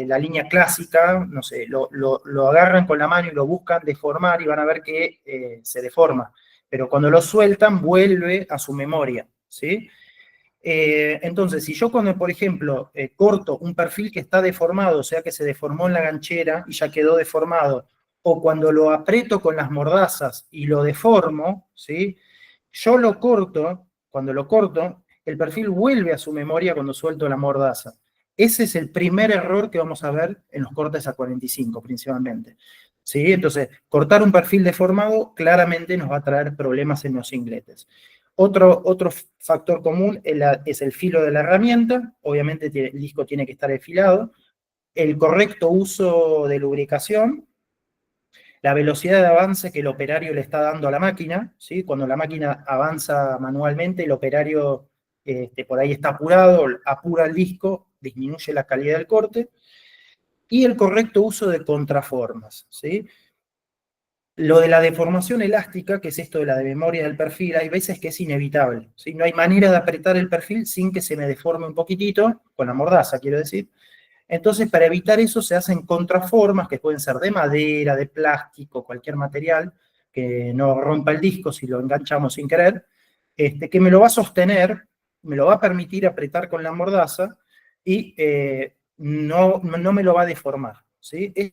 la línea clásica, no sé, lo agarran con la mano y lo buscan deformar y van a ver que se deforma. Pero cuando lo sueltan, vuelve a su memoria, ¿sí? Entonces, si yo cuando, por ejemplo, corto un perfil que está deformado, o sea que se deformó en la ganchera y ya quedó deformado, o cuando lo aprieto con las mordazas y lo deformo, ¿sí? Yo lo corto, cuando lo corto, el perfil vuelve a su memoria cuando suelto la mordaza. Ese es el primer error que vamos a ver en los cortes a 45, principalmente. ¿Sí? Entonces, cortar un perfil deformado claramente nos va a traer problemas en los ingletes. Otro factor común es el filo de la herramienta. Obviamente el disco tiene que estar afilado. El correcto uso de lubricación. La velocidad de avance que el operario le está dando a la máquina, ¿sí? Cuando la máquina avanza manualmente, el operario por ahí está apurado, apura el disco, disminuye la calidad del corte. Y el correcto uso de contraformas, ¿sí? Lo de la deformación elástica, que es esto de la de memoria del perfil, hay veces que es inevitable, ¿sí? No hay manera de apretar el perfil sin que se me deforme un poquitito, con la mordaza quiero decir. Entonces, para evitar eso se hacen contraformas que pueden ser de madera, de plástico, cualquier material que no rompa el disco si lo enganchamos sin querer, que me lo va a sostener, me lo va a permitir apretar con la mordaza y no me lo va a deformar, ¿sí? Es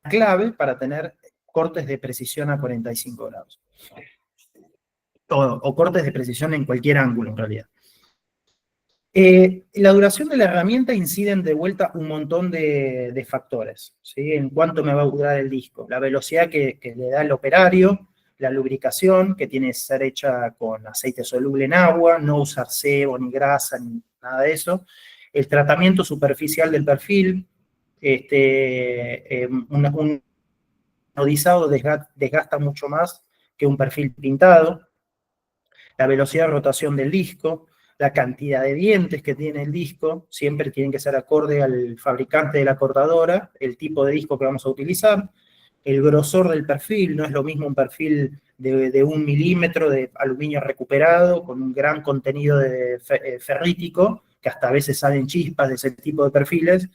clave para tener cortes de precisión a 45 grados. O cortes de precisión en cualquier ángulo, en realidad. La duración de la herramienta inciden de vuelta un montón de factores, ¿sí? En cuánto me va a durar el disco, la velocidad que le da el operario, la lubricación, que tiene que ser hecha con aceite soluble en agua, no usar sebo, ni grasa, ni nada de eso, el tratamiento superficial del perfil, un anodizado desgasta mucho más que un perfil pintado, la velocidad de rotación del disco, la cantidad de dientes que tiene el disco, siempre tienen que ser acorde al fabricante de la cortadora, el tipo de disco que vamos a utilizar, el grosor del perfil, no es lo mismo un perfil de 1 milímetro de aluminio recuperado con un gran contenido de ferrítico, que hasta a veces salen chispas de ese tipo de perfiles,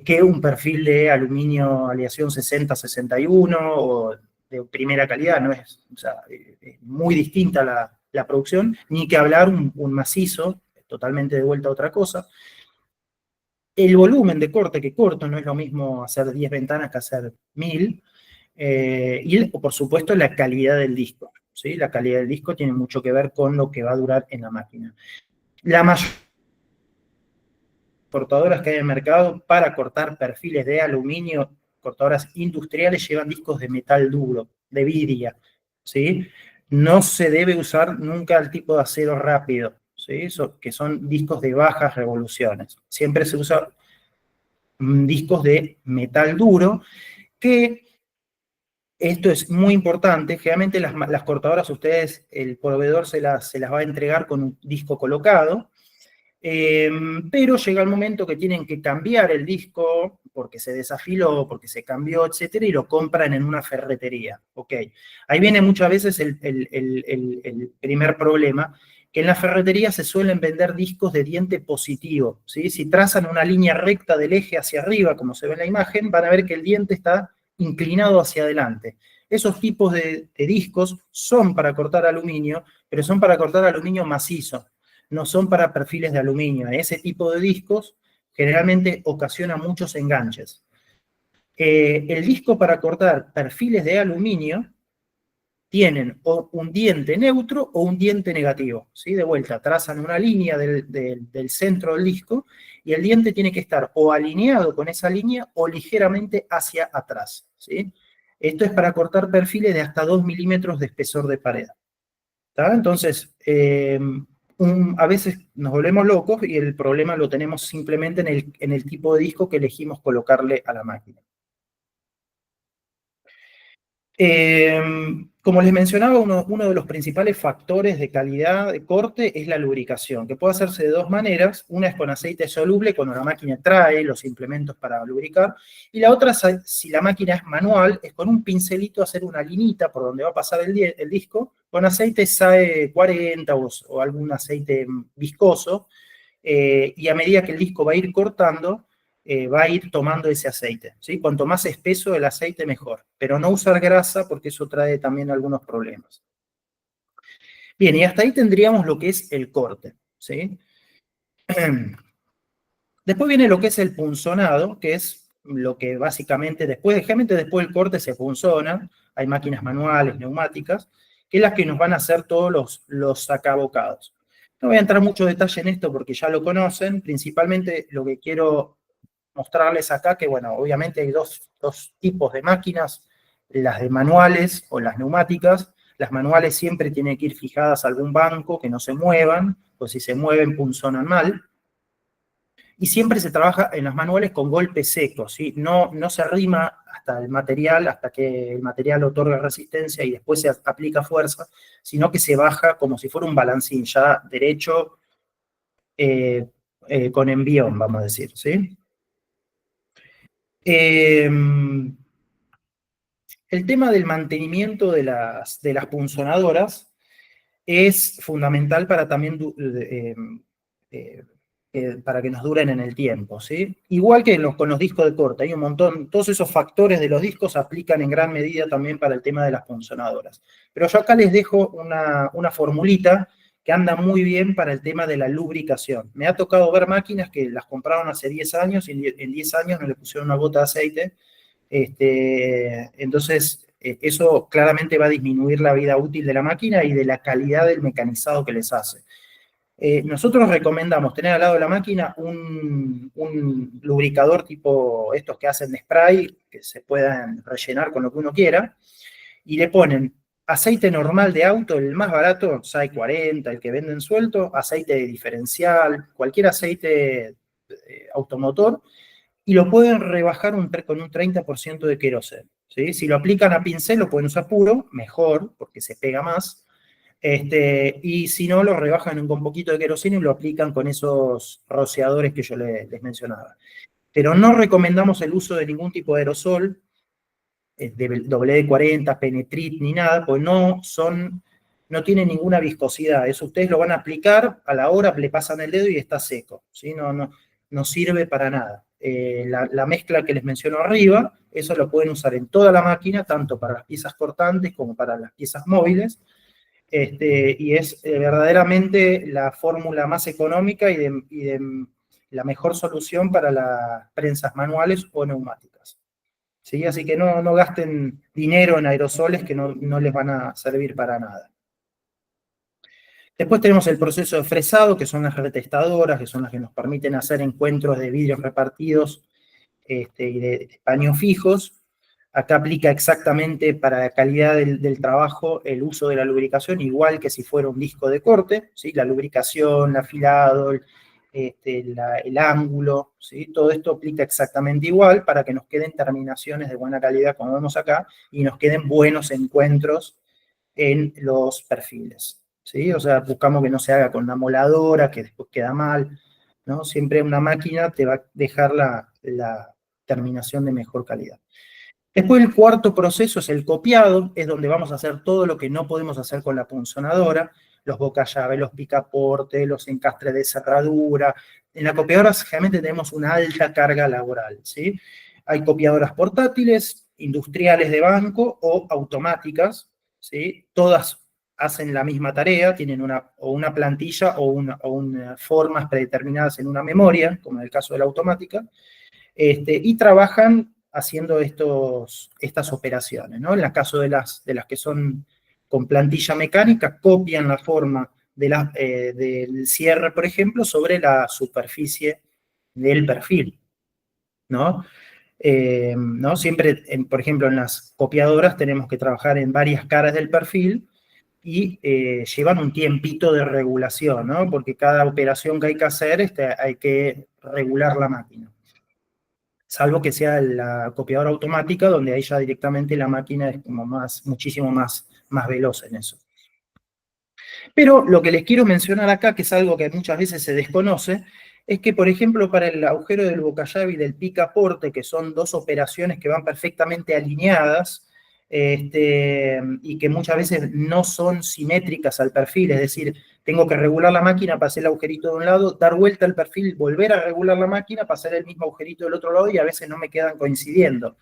que un perfil de aluminio aleación 60-61 o de primera calidad, no es, o sea, es muy distinta la producción, ni que hablar un macizo, totalmente de vuelta a otra cosa. El volumen de corte que corto no es lo mismo hacer 10 ventanas que hacer 1000, y por supuesto la calidad del disco, ¿sí? La calidad del disco tiene mucho que ver con lo que va a durar en la máquina. La mayor cortadoras que hay en el mercado para cortar perfiles de aluminio, cortadoras industriales, llevan discos de metal duro, de vidria, ¿sí? No se debe usar nunca el tipo de acero rápido, ¿sí? Que son discos de bajas revoluciones. Siempre se usa discos de metal duro, que esto es muy importante. Generalmente las cortadoras, ustedes, el proveedor se las va a entregar con un disco colocado, Pero llega el momento que tienen que cambiar el disco porque se desafiló, porque se cambió, etcétera, y lo compran en una ferretería. Ok, ahí viene muchas veces el primer problema, que en la ferretería se suelen vender discos de diente positivo, ¿sí? Si trazan una línea recta del eje hacia arriba, como se ve en la imagen, van a ver que el diente está inclinado hacia adelante. Esos tipos de discos son para cortar aluminio, pero son para cortar aluminio macizo, no son para perfiles de aluminio. Ese tipo de discos generalmente ocasiona muchos enganches. El disco para cortar perfiles de aluminio tienen o un diente neutro o un diente negativo, ¿sí? De vuelta, trazan una línea del centro del disco y el diente tiene que estar o alineado con esa línea o ligeramente hacia atrás, ¿sí? Esto es para cortar perfiles de hasta 2 milímetros de espesor de pared. ¿Tá? Entonces, a veces nos volvemos locos y el problema lo tenemos simplemente en el tipo de disco que elegimos colocarle a la máquina. Como les mencionaba, uno de los principales factores de calidad de corte es la lubricación, que puede hacerse de dos maneras. Una es con aceite soluble, cuando la máquina trae los implementos para lubricar, y la otra, si la máquina es manual, es con un pincelito hacer una linita por donde va a pasar el disco, con aceite SAE 40 o algún aceite viscoso, y a medida que el disco va a ir cortando, va a ir tomando ese aceite, ¿sí? Cuanto más espeso el aceite, mejor. Pero no usar grasa porque eso trae también algunos problemas. Bien, y hasta ahí tendríamos lo que es el corte, ¿sí? Después viene lo que es el punzonado, que es lo que básicamente generalmente después del corte se punzona. Hay máquinas manuales, neumáticas, que es las que nos van a hacer todos los sacabocados. No voy a entrar mucho detalle en esto porque ya lo conocen. Principalmente lo que quiero mostrarles acá, que bueno, obviamente hay dos tipos de máquinas, las de manuales o las neumáticas. Las manuales siempre tienen que ir fijadas a algún banco, que no se muevan, pues si se mueven punzonan mal. Y siempre se trabaja en las manuales con golpe seco, ¿sí? No se arrima hasta el material, hasta que el material otorga resistencia y después se aplica fuerza, sino que se baja como si fuera un balancín, ya derecho, con envión, vamos a decir, ¿sí? El tema del mantenimiento de las punzonadoras es fundamental para también para que nos duren en el tiempo, ¿sí? Igual que con los discos de corte, hay un montón, todos esos factores de los discos aplican en gran medida también para el tema de las punzonadoras. Pero yo acá les dejo una formulita que anda muy bien para el tema de la lubricación. Me ha tocado ver máquinas que las compraron hace 10 años y en 10 años no le pusieron una gota de aceite. Entonces, eso claramente va a disminuir la vida útil de la máquina y de la calidad del mecanizado que les hace. Nosotros recomendamos tener al lado de la máquina un lubricador tipo estos que hacen de spray, que se puedan rellenar con lo que uno quiera, y le ponen aceite normal de auto, el más barato, SAE 40, el que venden suelto, aceite diferencial, cualquier aceite automotor, y lo pueden rebajar con un 30% de queroseno, ¿sí? Si lo aplican a pincel, lo pueden usar puro, mejor, porque se pega más. Y si no, lo rebajan con un poquito de queroseno y lo aplican con esos rociadores que yo les mencionaba. Pero no recomendamos el uso de ningún tipo de aerosol, de WD-40, Penetrit, ni nada, pues no tienen ninguna viscosidad. Eso ustedes lo van a aplicar, a la hora le pasan el dedo y está seco, ¿sí? No sirve para nada. La mezcla que les menciono arriba, eso lo pueden usar en toda la máquina, tanto para las piezas cortantes como para las piezas móviles. Y es verdaderamente la fórmula más económica y de la mejor solución para las prensas manuales o neumáticas. ¿Sí? Así que no gasten dinero en aerosoles que no les van a servir para nada. Después tenemos el proceso de fresado, que son las retestadoras, que son las que nos permiten hacer encuentros de vidrios repartidos y de paños fijos. Acá aplica exactamente para la calidad del trabajo el uso de la lubricación, igual que si fuera un disco de corte, ¿sí? La lubricación, el afilado, el ángulo, ¿sí? Todo esto aplica exactamente igual para que nos queden terminaciones de buena calidad, como vemos acá, y nos queden buenos encuentros en los perfiles, ¿sí? O sea, buscamos que no se haga con una moladora, que después queda mal. ¿no? Siempre una máquina te va a dejar la terminación de mejor calidad. Después el cuarto proceso es el copiado, es donde vamos a hacer todo lo que no podemos hacer con la punzonadora, los bocallaves, los picaportes, los encastres de cerradura. En la copiadora generalmente tenemos una alta carga laboral, ¿sí? Hay copiadoras portátiles, industriales de banco o automáticas, ¿sí? Todas hacen la misma tarea, tienen una plantilla o una formas predeterminadas en una memoria, como en el caso de la automática, y trabajan haciendo estas operaciones, ¿no? En el caso de las que son con plantilla mecánica, copian la forma del cierre, por ejemplo, sobre la superficie del perfil, ¿no? ¿No? Siempre, por ejemplo, en las copiadoras tenemos que trabajar en varias caras del perfil y llevan un tiempito de regulación, ¿no? Porque cada operación que hay que hacer, hay que regular la máquina. Salvo que sea la copiadora automática, donde ahí ya directamente la máquina es como muchísimo más veloz en eso. Pero lo que les quiero mencionar acá, que es algo que muchas veces se desconoce, es que, por ejemplo, para el agujero del bocallave y del picaporte, que son dos operaciones que van perfectamente alineadas, y que muchas veces no son simétricas al perfil, es decir, tengo que regular la máquina para hacer el agujerito de un lado, dar vuelta al perfil, volver a regular la máquina para hacer el mismo agujerito del otro lado, y a veces no me quedan coincidiendo,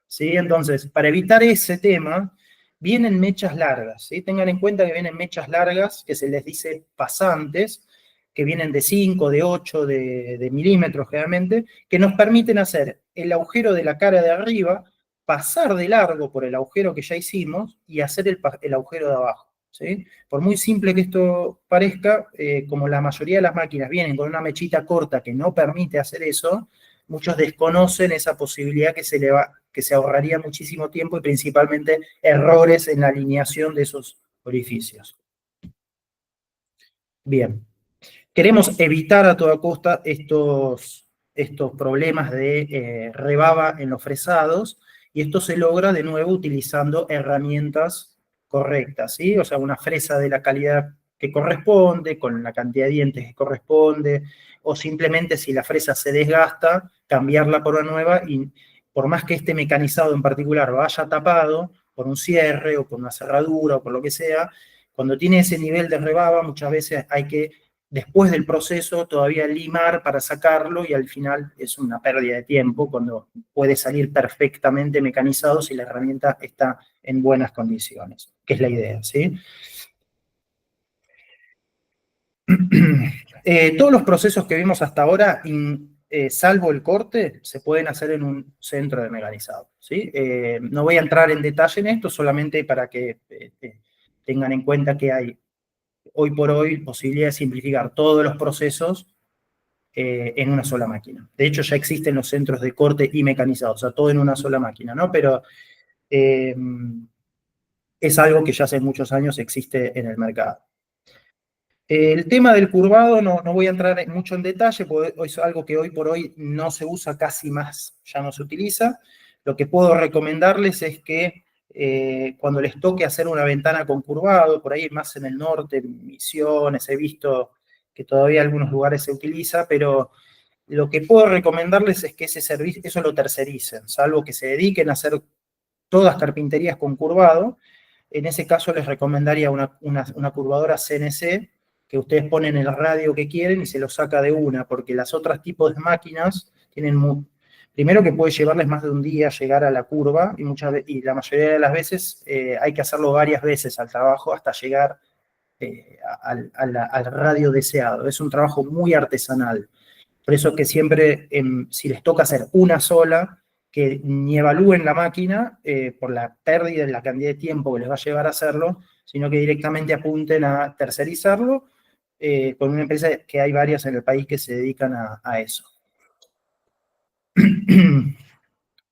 ¿sí? Entonces, para evitar ese tema, vienen mechas largas, ¿sí? Tengan en cuenta que vienen mechas largas, que se les dice pasantes, que vienen de 5, de 8, de milímetros generalmente, que nos permiten hacer el agujero de la cara de arriba, pasar de largo por el agujero que ya hicimos y hacer el agujero de abajo, ¿sí? Por muy simple que esto parezca, como la mayoría de las máquinas vienen con una mechita corta que no permite hacer eso, muchos desconocen esa posibilidad que se ahorraría muchísimo tiempo y principalmente errores en la alineación de esos orificios. Bien, queremos evitar a toda costa estos problemas de rebaba en los fresados, y esto se logra de nuevo utilizando herramientas correctas, ¿sí? O sea, una fresa de la calidad que corresponde, con la cantidad de dientes que corresponde, o simplemente si la fresa se desgasta, cambiarla por una nueva, y por más que este mecanizado en particular vaya tapado por un cierre o por una cerradura o por lo que sea, cuando tiene ese nivel de rebaba, muchas veces hay que, después del proceso, todavía limar para sacarlo, y al final es una pérdida de tiempo cuando puede salir perfectamente mecanizado si la herramienta está en buenas condiciones, que es la idea, ¿sí? Todos los procesos que vimos hasta ahora, salvo el corte, se pueden hacer en un centro de mecanizado, ¿sí? No voy a entrar en detalle en esto, solamente para que tengan en cuenta que hay hoy por hoy posibilidad de simplificar todos los procesos en una sola máquina. De hecho, ya existen los centros de corte y mecanizado, o sea, todo en una sola máquina, ¿no? Pero es algo que ya hace muchos años existe en el mercado. El tema del curvado no voy a entrar mucho en detalle, porque es algo que hoy por hoy no se usa casi más, ya no se utiliza. Lo que puedo recomendarles es que cuando les toque hacer una ventana con curvado, por ahí más en el norte, en Misiones, he visto que todavía en algunos lugares se utiliza, pero lo que puedo recomendarles es que ese servicio, eso lo tercericen, salvo que se dediquen a hacer todas carpinterías con curvado. En ese caso les recomendaría una curvadora CNC, que ustedes ponen el radio que quieren y se lo saca de una, porque las otras tipos de máquinas tienen, primero que puede llevarles más de un día llegar a la curva, y la mayoría de las veces hay que hacerlo varias veces al trabajo hasta llegar al radio deseado. Es un trabajo muy artesanal. Por eso que siempre, si les toca hacer una sola, que ni evalúen la máquina por la pérdida en la cantidad de tiempo que les va a llevar a hacerlo, sino que directamente apunten a tercerizarlo con una empresa, que hay varias en el país que se dedican a eso.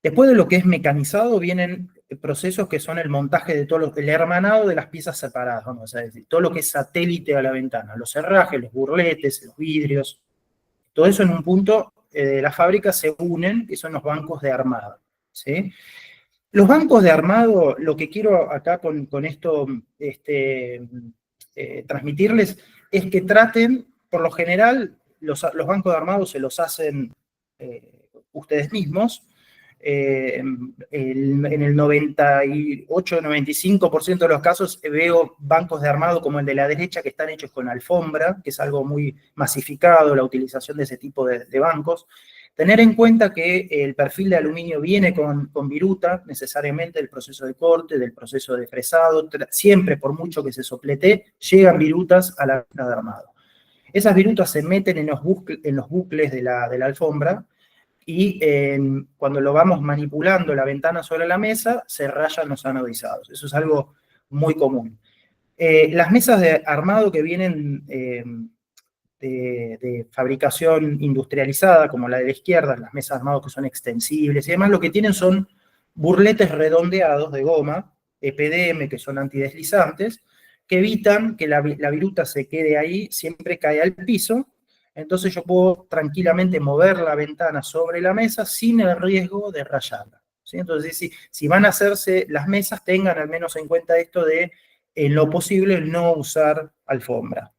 Después de lo que es mecanizado, vienen procesos que son el montaje de el hermanado de las piezas separadas, vamos a decir, todo lo que es satélite a la ventana, los herrajes, los burletes, los vidrios, todo eso en un punto de la fábrica se unen, que son los bancos de armado, ¿sí? Los bancos de armado, lo que quiero acá con esto transmitirles, es que traten, por lo general, los bancos de armado se los hacen ustedes mismos. En el 98-95% de los casos veo bancos de armado como el de la derecha que están hechos con alfombra, que es algo muy masificado, la utilización de ese tipo de bancos. Tener en cuenta que el perfil de aluminio viene con viruta, necesariamente del proceso de corte, del proceso de fresado, siempre por mucho que se soplete, llegan virutas a la ventana de armado. Esas virutas se meten en los bucles de la alfombra, y cuando lo vamos manipulando la ventana sobre la mesa, se rayan los anodizados. Eso es algo muy común. Las mesas de armado que vienen de fabricación industrializada, como la de la izquierda, las mesas de armado que son extensibles y demás, lo que tienen son burletes redondeados de goma, EPDM, que son antideslizantes, que evitan que la viruta se quede ahí, siempre cae al piso. Entonces yo puedo tranquilamente mover la ventana sobre la mesa sin el riesgo de rayarla, ¿sí? Entonces, si van a hacerse las mesas, tengan al menos en cuenta esto de, en lo posible, no usar alfombra.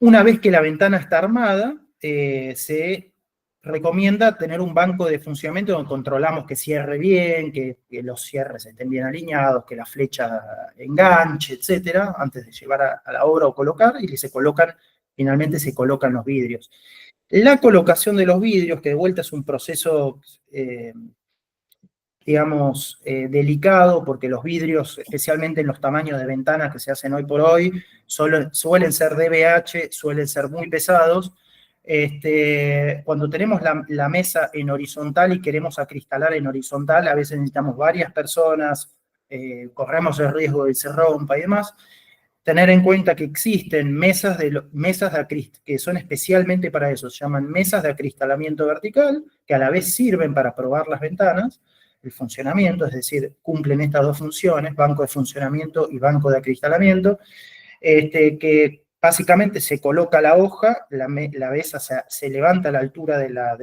Una vez que la ventana está armada, se recomienda tener un banco de funcionamiento donde controlamos que cierre bien, que los cierres estén bien alineados, que la flecha enganche, etcétera, antes de llevar a la obra o colocar, y finalmente se colocan los vidrios. La colocación de los vidrios, que de vuelta es un proceso, digamos, delicado, porque los vidrios, especialmente en los tamaños de ventanas que se hacen hoy por hoy, suelen ser DBH, suelen ser muy pesados. Cuando tenemos la mesa en horizontal y queremos acristalar en horizontal, a veces necesitamos varias personas, corremos el riesgo de que se rompa y demás. Tener en cuenta que existen mesas que son especialmente para eso, se llaman mesas de acristalamiento vertical, que a la vez sirven para probar las ventanas, el funcionamiento, es decir, cumplen estas dos funciones, banco de funcionamiento y banco de acristalamiento, que básicamente se coloca la hoja, la mesa se levanta a la altura de la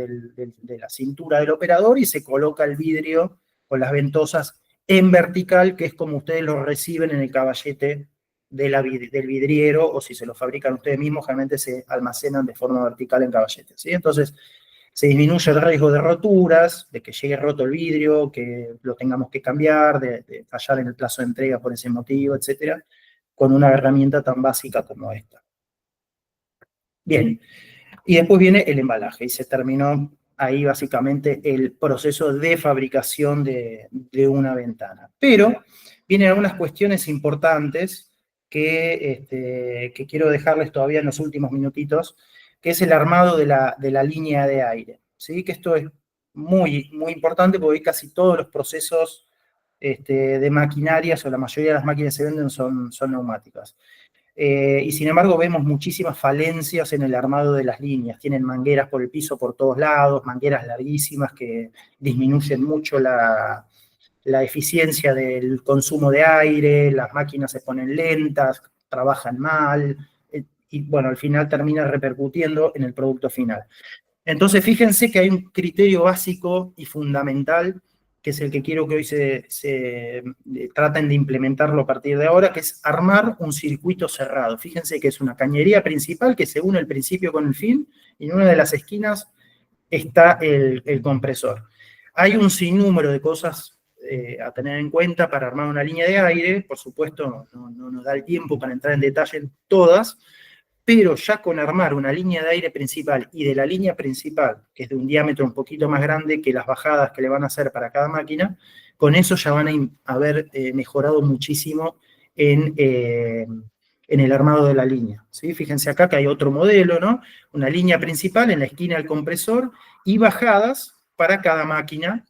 cintura del operador y se coloca el vidrio con las ventosas en vertical, que es como ustedes lo reciben en el caballete del vidriero, o si se lo fabrican ustedes mismos, generalmente se almacenan de forma vertical en caballetes, ¿sí? Entonces, se disminuye el riesgo de roturas, de que llegue roto el vidrio, que lo tengamos que cambiar, de fallar en el plazo de entrega por ese motivo, etcétera, con una herramienta tan básica como esta. Bien, y después viene el embalaje, y se terminó ahí básicamente el proceso de fabricación de una ventana. Pero vienen algunas cuestiones importantes que quiero dejarles todavía en los últimos minutitos, que es el armado de la línea de aire, ¿sí? Que esto es muy, muy importante porque casi todos los procesos de maquinarias, o la mayoría de las máquinas que se venden son neumáticas. Y sin embargo vemos muchísimas falencias en el armado de las líneas. Tienen mangueras por el piso por todos lados, mangueras larguísimas que disminuyen mucho la eficiencia del consumo de aire, las máquinas se ponen lentas, trabajan mal, y bueno, al final termina repercutiendo en el producto final. Entonces, fíjense que hay un criterio básico y fundamental, que es el que quiero que hoy se traten de implementarlo a partir de ahora, que es armar un circuito cerrado. Fíjense que es una cañería principal que se une el principio con el fin, y en una de las esquinas está el compresor. Hay un sinnúmero de cosas a tener en cuenta para armar una línea de aire. Por supuesto, no nos da el tiempo para entrar en detalle en todas, pero ya con armar una línea de aire principal y de la línea principal, que es de un diámetro un poquito más grande que las bajadas que le van a hacer para cada máquina, con eso ya van a haber mejorado muchísimo en el armado de la línea, ¿sí? Fíjense acá que hay otro modelo, ¿no? Una línea principal en la esquina del compresor y bajadas para cada máquina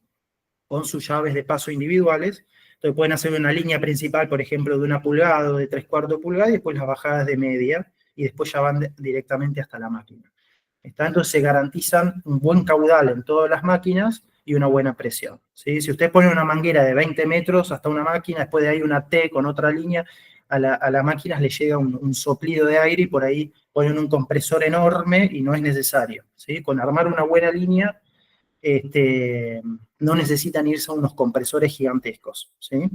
con sus llaves de paso individuales. Entonces pueden hacer una línea principal, por ejemplo, de 1 pulgada o de 3/4 pulgada, y después las bajadas de media, y después ya van directamente hasta la máquina. Entonces se garantizan un buen caudal en todas las máquinas y una buena presión, ¿sí? Si usted pone una manguera de 20 metros hasta una máquina, después de ahí una T con otra línea, a las máquinas le llega un soplido de aire y por ahí ponen un compresor enorme y no es necesario, ¿sí? Con armar una buena línea, no necesitan irse a unos compresores gigantescos, ¿sí?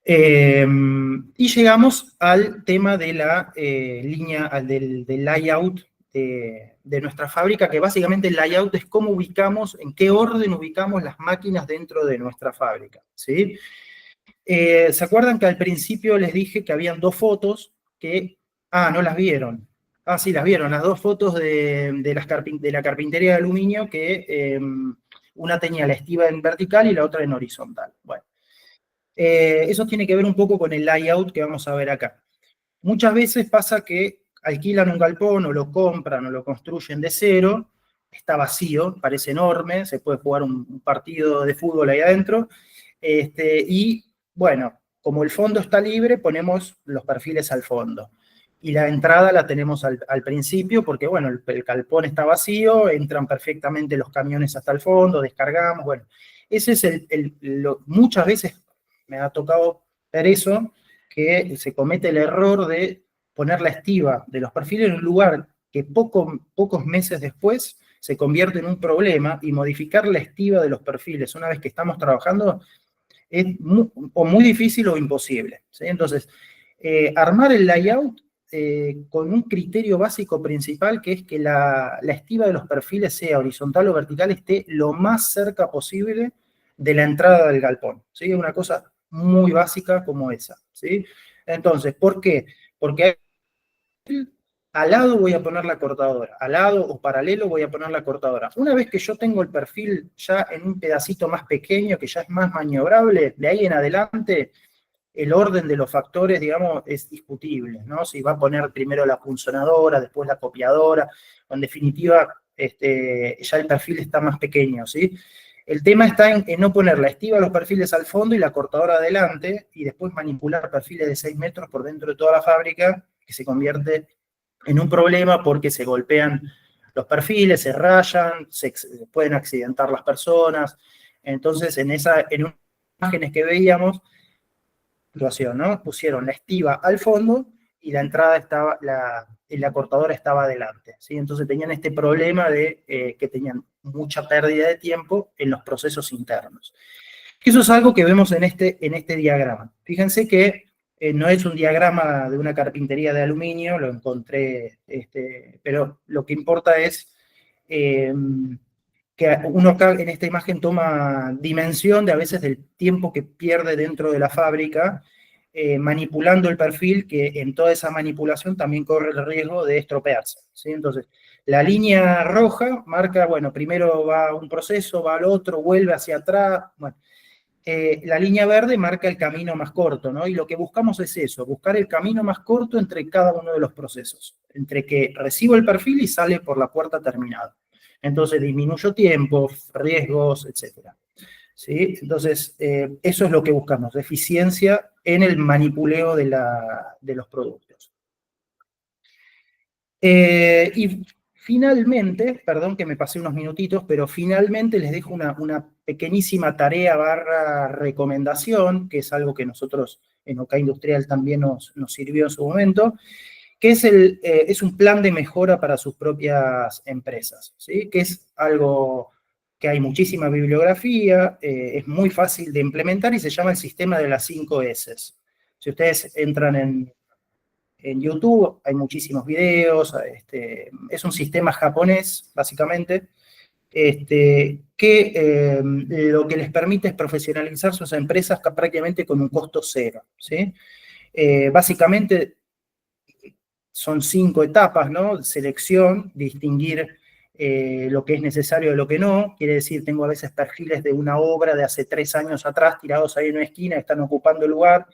Y llegamos al tema de la línea, del layout de nuestra fábrica, que básicamente el layout es cómo ubicamos, en qué orden ubicamos las máquinas dentro de nuestra fábrica, ¿sí? ¿Se acuerdan que al principio les dije que habían dos fotos que... Ah, no las vieron. Ah, sí, las vieron, las dos fotos de la carpintería de aluminio, que una tenía la estiba en vertical y la otra en horizontal. Bueno, eso tiene que ver un poco con el layout que vamos a ver acá. Muchas veces pasa que alquilan un galpón o lo compran o lo construyen de cero, está vacío, parece enorme, se puede jugar un partido de fútbol ahí adentro, y bueno, como el fondo está libre, ponemos los perfiles al fondo. Y la entrada la tenemos al principio porque, bueno, el galpón está vacío, entran perfectamente los camiones hasta el fondo, descargamos, bueno. Ese es muchas veces me ha tocado ver eso, que se comete el error de poner la estiba de los perfiles en un lugar que pocos meses después se convierte en un problema, y modificar la estiba de los perfiles una vez que estamos trabajando es muy difícil o imposible, ¿sí? Entonces, armar el layout con un criterio básico principal, que es que la estiba de los perfiles, sea horizontal o vertical, esté lo más cerca posible de la entrada del galpón, ¿sí? Una cosa muy básica como esa, ¿sí? Entonces, ¿por qué? Porque al lado voy a poner la cortadora, al lado o paralelo voy a poner la cortadora. Una vez que yo tengo el perfil ya en un pedacito más pequeño, que ya es más maniobrable, de ahí en adelante el orden de los factores, digamos, es discutible, ¿no? Si va a poner primero la punzonadora, después la copiadora, en definitiva, ya el perfil está más pequeño, ¿sí? El tema está en no poner la estiba de los perfiles al fondo y la cortadora adelante, y después manipular perfiles de 6 metros por dentro de toda la fábrica, que se convierte en un problema porque se golpean los perfiles, se rayan, se pueden accidentar las personas. Entonces, en unas imágenes que veíamos, situación, ¿no? Pusieron la estiba al fondo y la entrada estaba, la cortadora estaba adelante, ¿sí? Entonces tenían este problema de que tenían mucha pérdida de tiempo en los procesos internos. Eso es algo que vemos en este diagrama. Fíjense que no es un diagrama de una carpintería de aluminio, lo encontré, pero lo que importa es que uno acá en esta imagen toma dimensión de a veces del tiempo que pierde dentro de la fábrica, manipulando el perfil, que en toda esa manipulación también corre el riesgo de estropearse, ¿sí? Entonces, la línea roja marca, bueno, primero va un proceso, va al otro, vuelve hacia atrás, bueno. La línea verde marca el camino más corto, ¿no? Y lo que buscamos es eso, buscar el camino más corto entre cada uno de los procesos, entre que recibo el perfil y sale por la puerta terminada. Entonces disminuyo tiempos, riesgos, etc. ¿Sí? Entonces, eso es lo que buscamos, eficiencia en el manipuleo de los productos. Y finalmente, perdón que me pasé unos minutitos, pero finalmente les dejo una pequeñísima tarea / recomendación, que es algo que nosotros en OK Industrial también nos sirvió en su momento, que es un plan de mejora para sus propias empresas, ¿sí? Que es algo que hay muchísima bibliografía, es muy fácil de implementar y se llama el sistema de las 5 S. Si ustedes entran en YouTube, hay muchísimos videos, es un sistema japonés, básicamente, que lo que les permite es profesionalizar sus empresas prácticamente con un costo cero, ¿sí? Básicamente son 5 etapas, ¿no? Selección, distinguir lo que es necesario de lo que no. Quiere decir, tengo a veces perfiles de una obra de hace 3 años atrás tirados ahí en una esquina, están ocupando el lugar.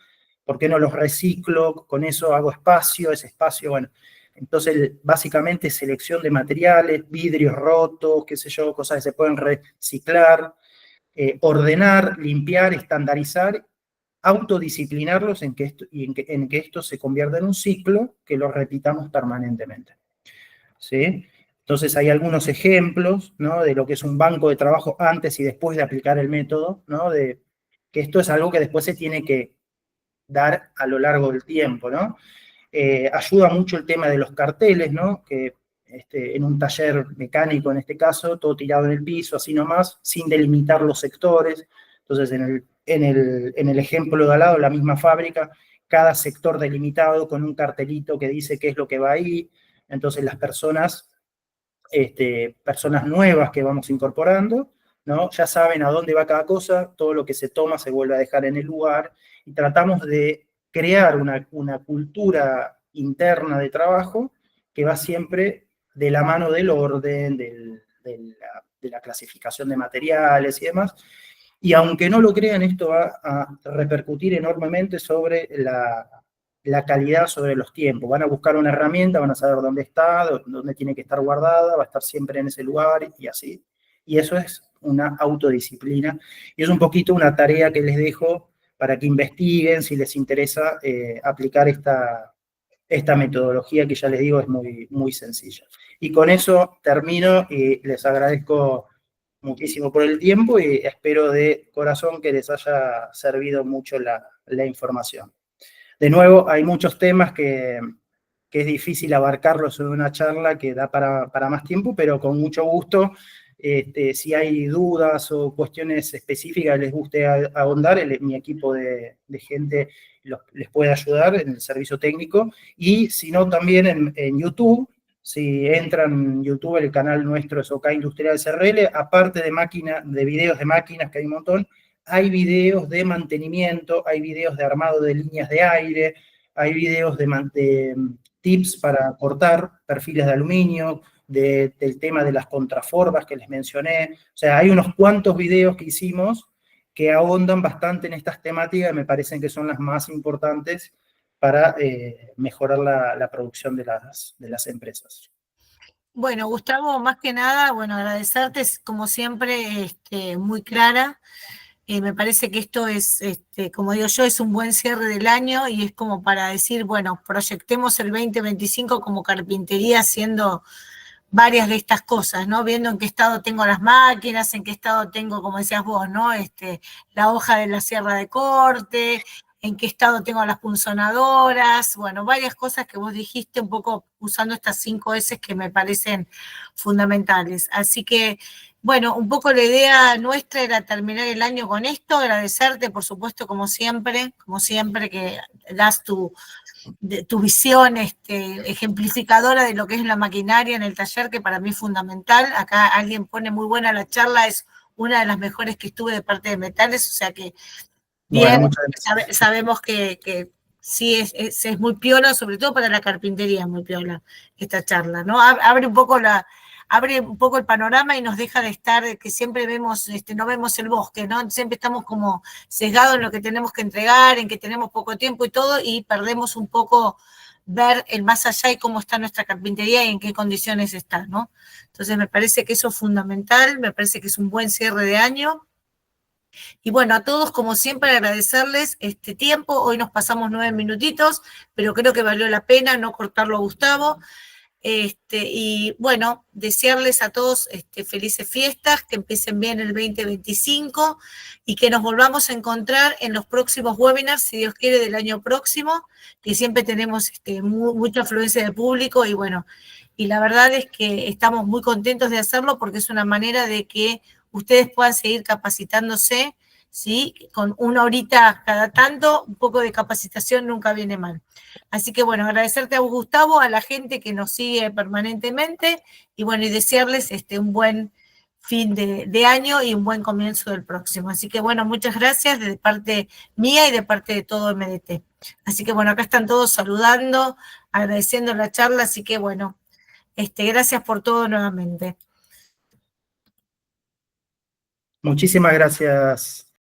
¿Por qué no los reciclo? Con eso hago espacio, ese espacio, bueno. Entonces, básicamente, selección de materiales, vidrios rotos, qué sé yo, cosas que se pueden reciclar, ordenar, limpiar, estandarizar, autodisciplinarlos en que esto se convierta en un ciclo que lo repitamos permanentemente, ¿sí? Entonces hay algunos ejemplos, ¿no? De lo que es un banco de trabajo antes y después de aplicar el método, ¿no? De que esto es algo que después se tiene que dar a lo largo del tiempo, ¿no? Ayuda mucho el tema de los carteles, ¿no? Que en un taller mecánico, en este caso, todo tirado en el piso, así nomás, sin delimitar los sectores. Entonces, en el ejemplo de al lado, la misma fábrica, cada sector delimitado con un cartelito que dice qué es lo que va ahí. Entonces, las personas nuevas que vamos incorporando, ¿no? Ya saben a dónde va cada cosa, todo lo que se toma se vuelve a dejar en el lugar, y tratamos de crear una cultura interna de trabajo que va siempre de la mano del orden, de la clasificación de materiales y demás. Y aunque no lo crean, esto va a repercutir enormemente sobre la calidad, sobre los tiempos. Van a buscar una herramienta, van a saber dónde está, dónde tiene que estar guardada, va a estar siempre en ese lugar y así. Y eso es una autodisciplina. Y es un poquito una tarea que les dejo para que investiguen si les interesa aplicar esta metodología que ya les digo es muy, muy sencilla. Y con eso termino y les agradezco muchísimo por el tiempo y espero de corazón que les haya servido mucho la información. De nuevo, hay muchos temas que es difícil abarcarlos en una charla que da para más tiempo, pero con mucho gusto, si hay dudas o cuestiones específicas que les guste ahondar, mi equipo de gente les puede ayudar en el servicio técnico, y si no, también en YouTube. Si entran en YouTube, el canal nuestro es OK Industrial SRL, aparte de videos de máquinas, que hay un montón, hay videos de mantenimiento, hay videos de armado de líneas de aire, hay videos de tips para cortar perfiles de aluminio, del tema de las contraformas que les mencioné. O sea, hay unos cuantos videos que hicimos que ahondan bastante en estas temáticas y me parecen que son las más importantes para mejorar la producción de las empresas. Bueno, Gustavo, más que nada, bueno, agradecerte, como siempre, muy clara. Me parece que esto es, como digo yo, es un buen cierre del año y es como para decir, bueno, proyectemos el 2025 como carpintería haciendo varias de estas cosas, ¿no? Viendo en qué estado tengo las máquinas, en qué estado tengo, como decías vos, ¿no? La hoja de la sierra de corte, en qué estado tengo las punzonadoras, bueno, varias cosas que vos dijiste, un poco usando estas 5 S que me parecen fundamentales. Así que, bueno, un poco la idea nuestra era terminar el año con esto, agradecerte, por supuesto, como siempre, que das tu visión ejemplificadora de lo que es la maquinaria en el taller, que para mí es fundamental. Acá alguien pone muy buena la charla, es una de las mejores que estuve de parte de Metales, o sea que bien, Bueno, sabemos que sí es muy piola, sobre todo para la carpintería, muy piola esta charla, ¿no? Abre un poco el panorama y nos deja de estar, que siempre vemos, no vemos el bosque, ¿no? Siempre estamos como sesgados en lo que tenemos que entregar, en que tenemos poco tiempo y todo, y perdemos un poco ver el más allá y cómo está nuestra carpintería y en qué condiciones está, ¿no? Entonces me parece que eso es fundamental, me parece que es un buen cierre de año. Y bueno, a todos, como siempre, agradecerles este tiempo. Hoy nos pasamos 9 minutitos, pero creo que valió la pena no cortarlo a Gustavo. Y bueno, desearles a todos felices fiestas, que empiecen bien el 2025 y que nos volvamos a encontrar en los próximos webinars, si Dios quiere, del año próximo, que siempre tenemos mucha afluencia de público y bueno, y la verdad es que estamos muy contentos de hacerlo porque es una manera de que ustedes puedan seguir capacitándose, ¿sí? Con 1 horita cada tanto, un poco de capacitación nunca viene mal. Así que bueno, agradecerte a vos, Gustavo, a la gente que nos sigue permanentemente y bueno, y desearles un buen fin de año y un buen comienzo del próximo. Así que bueno, muchas gracias de parte mía y de parte de todo MDT. Así que bueno, acá están todos saludando, agradeciendo la charla, así que bueno, gracias por todo nuevamente. Muchísimas gracias.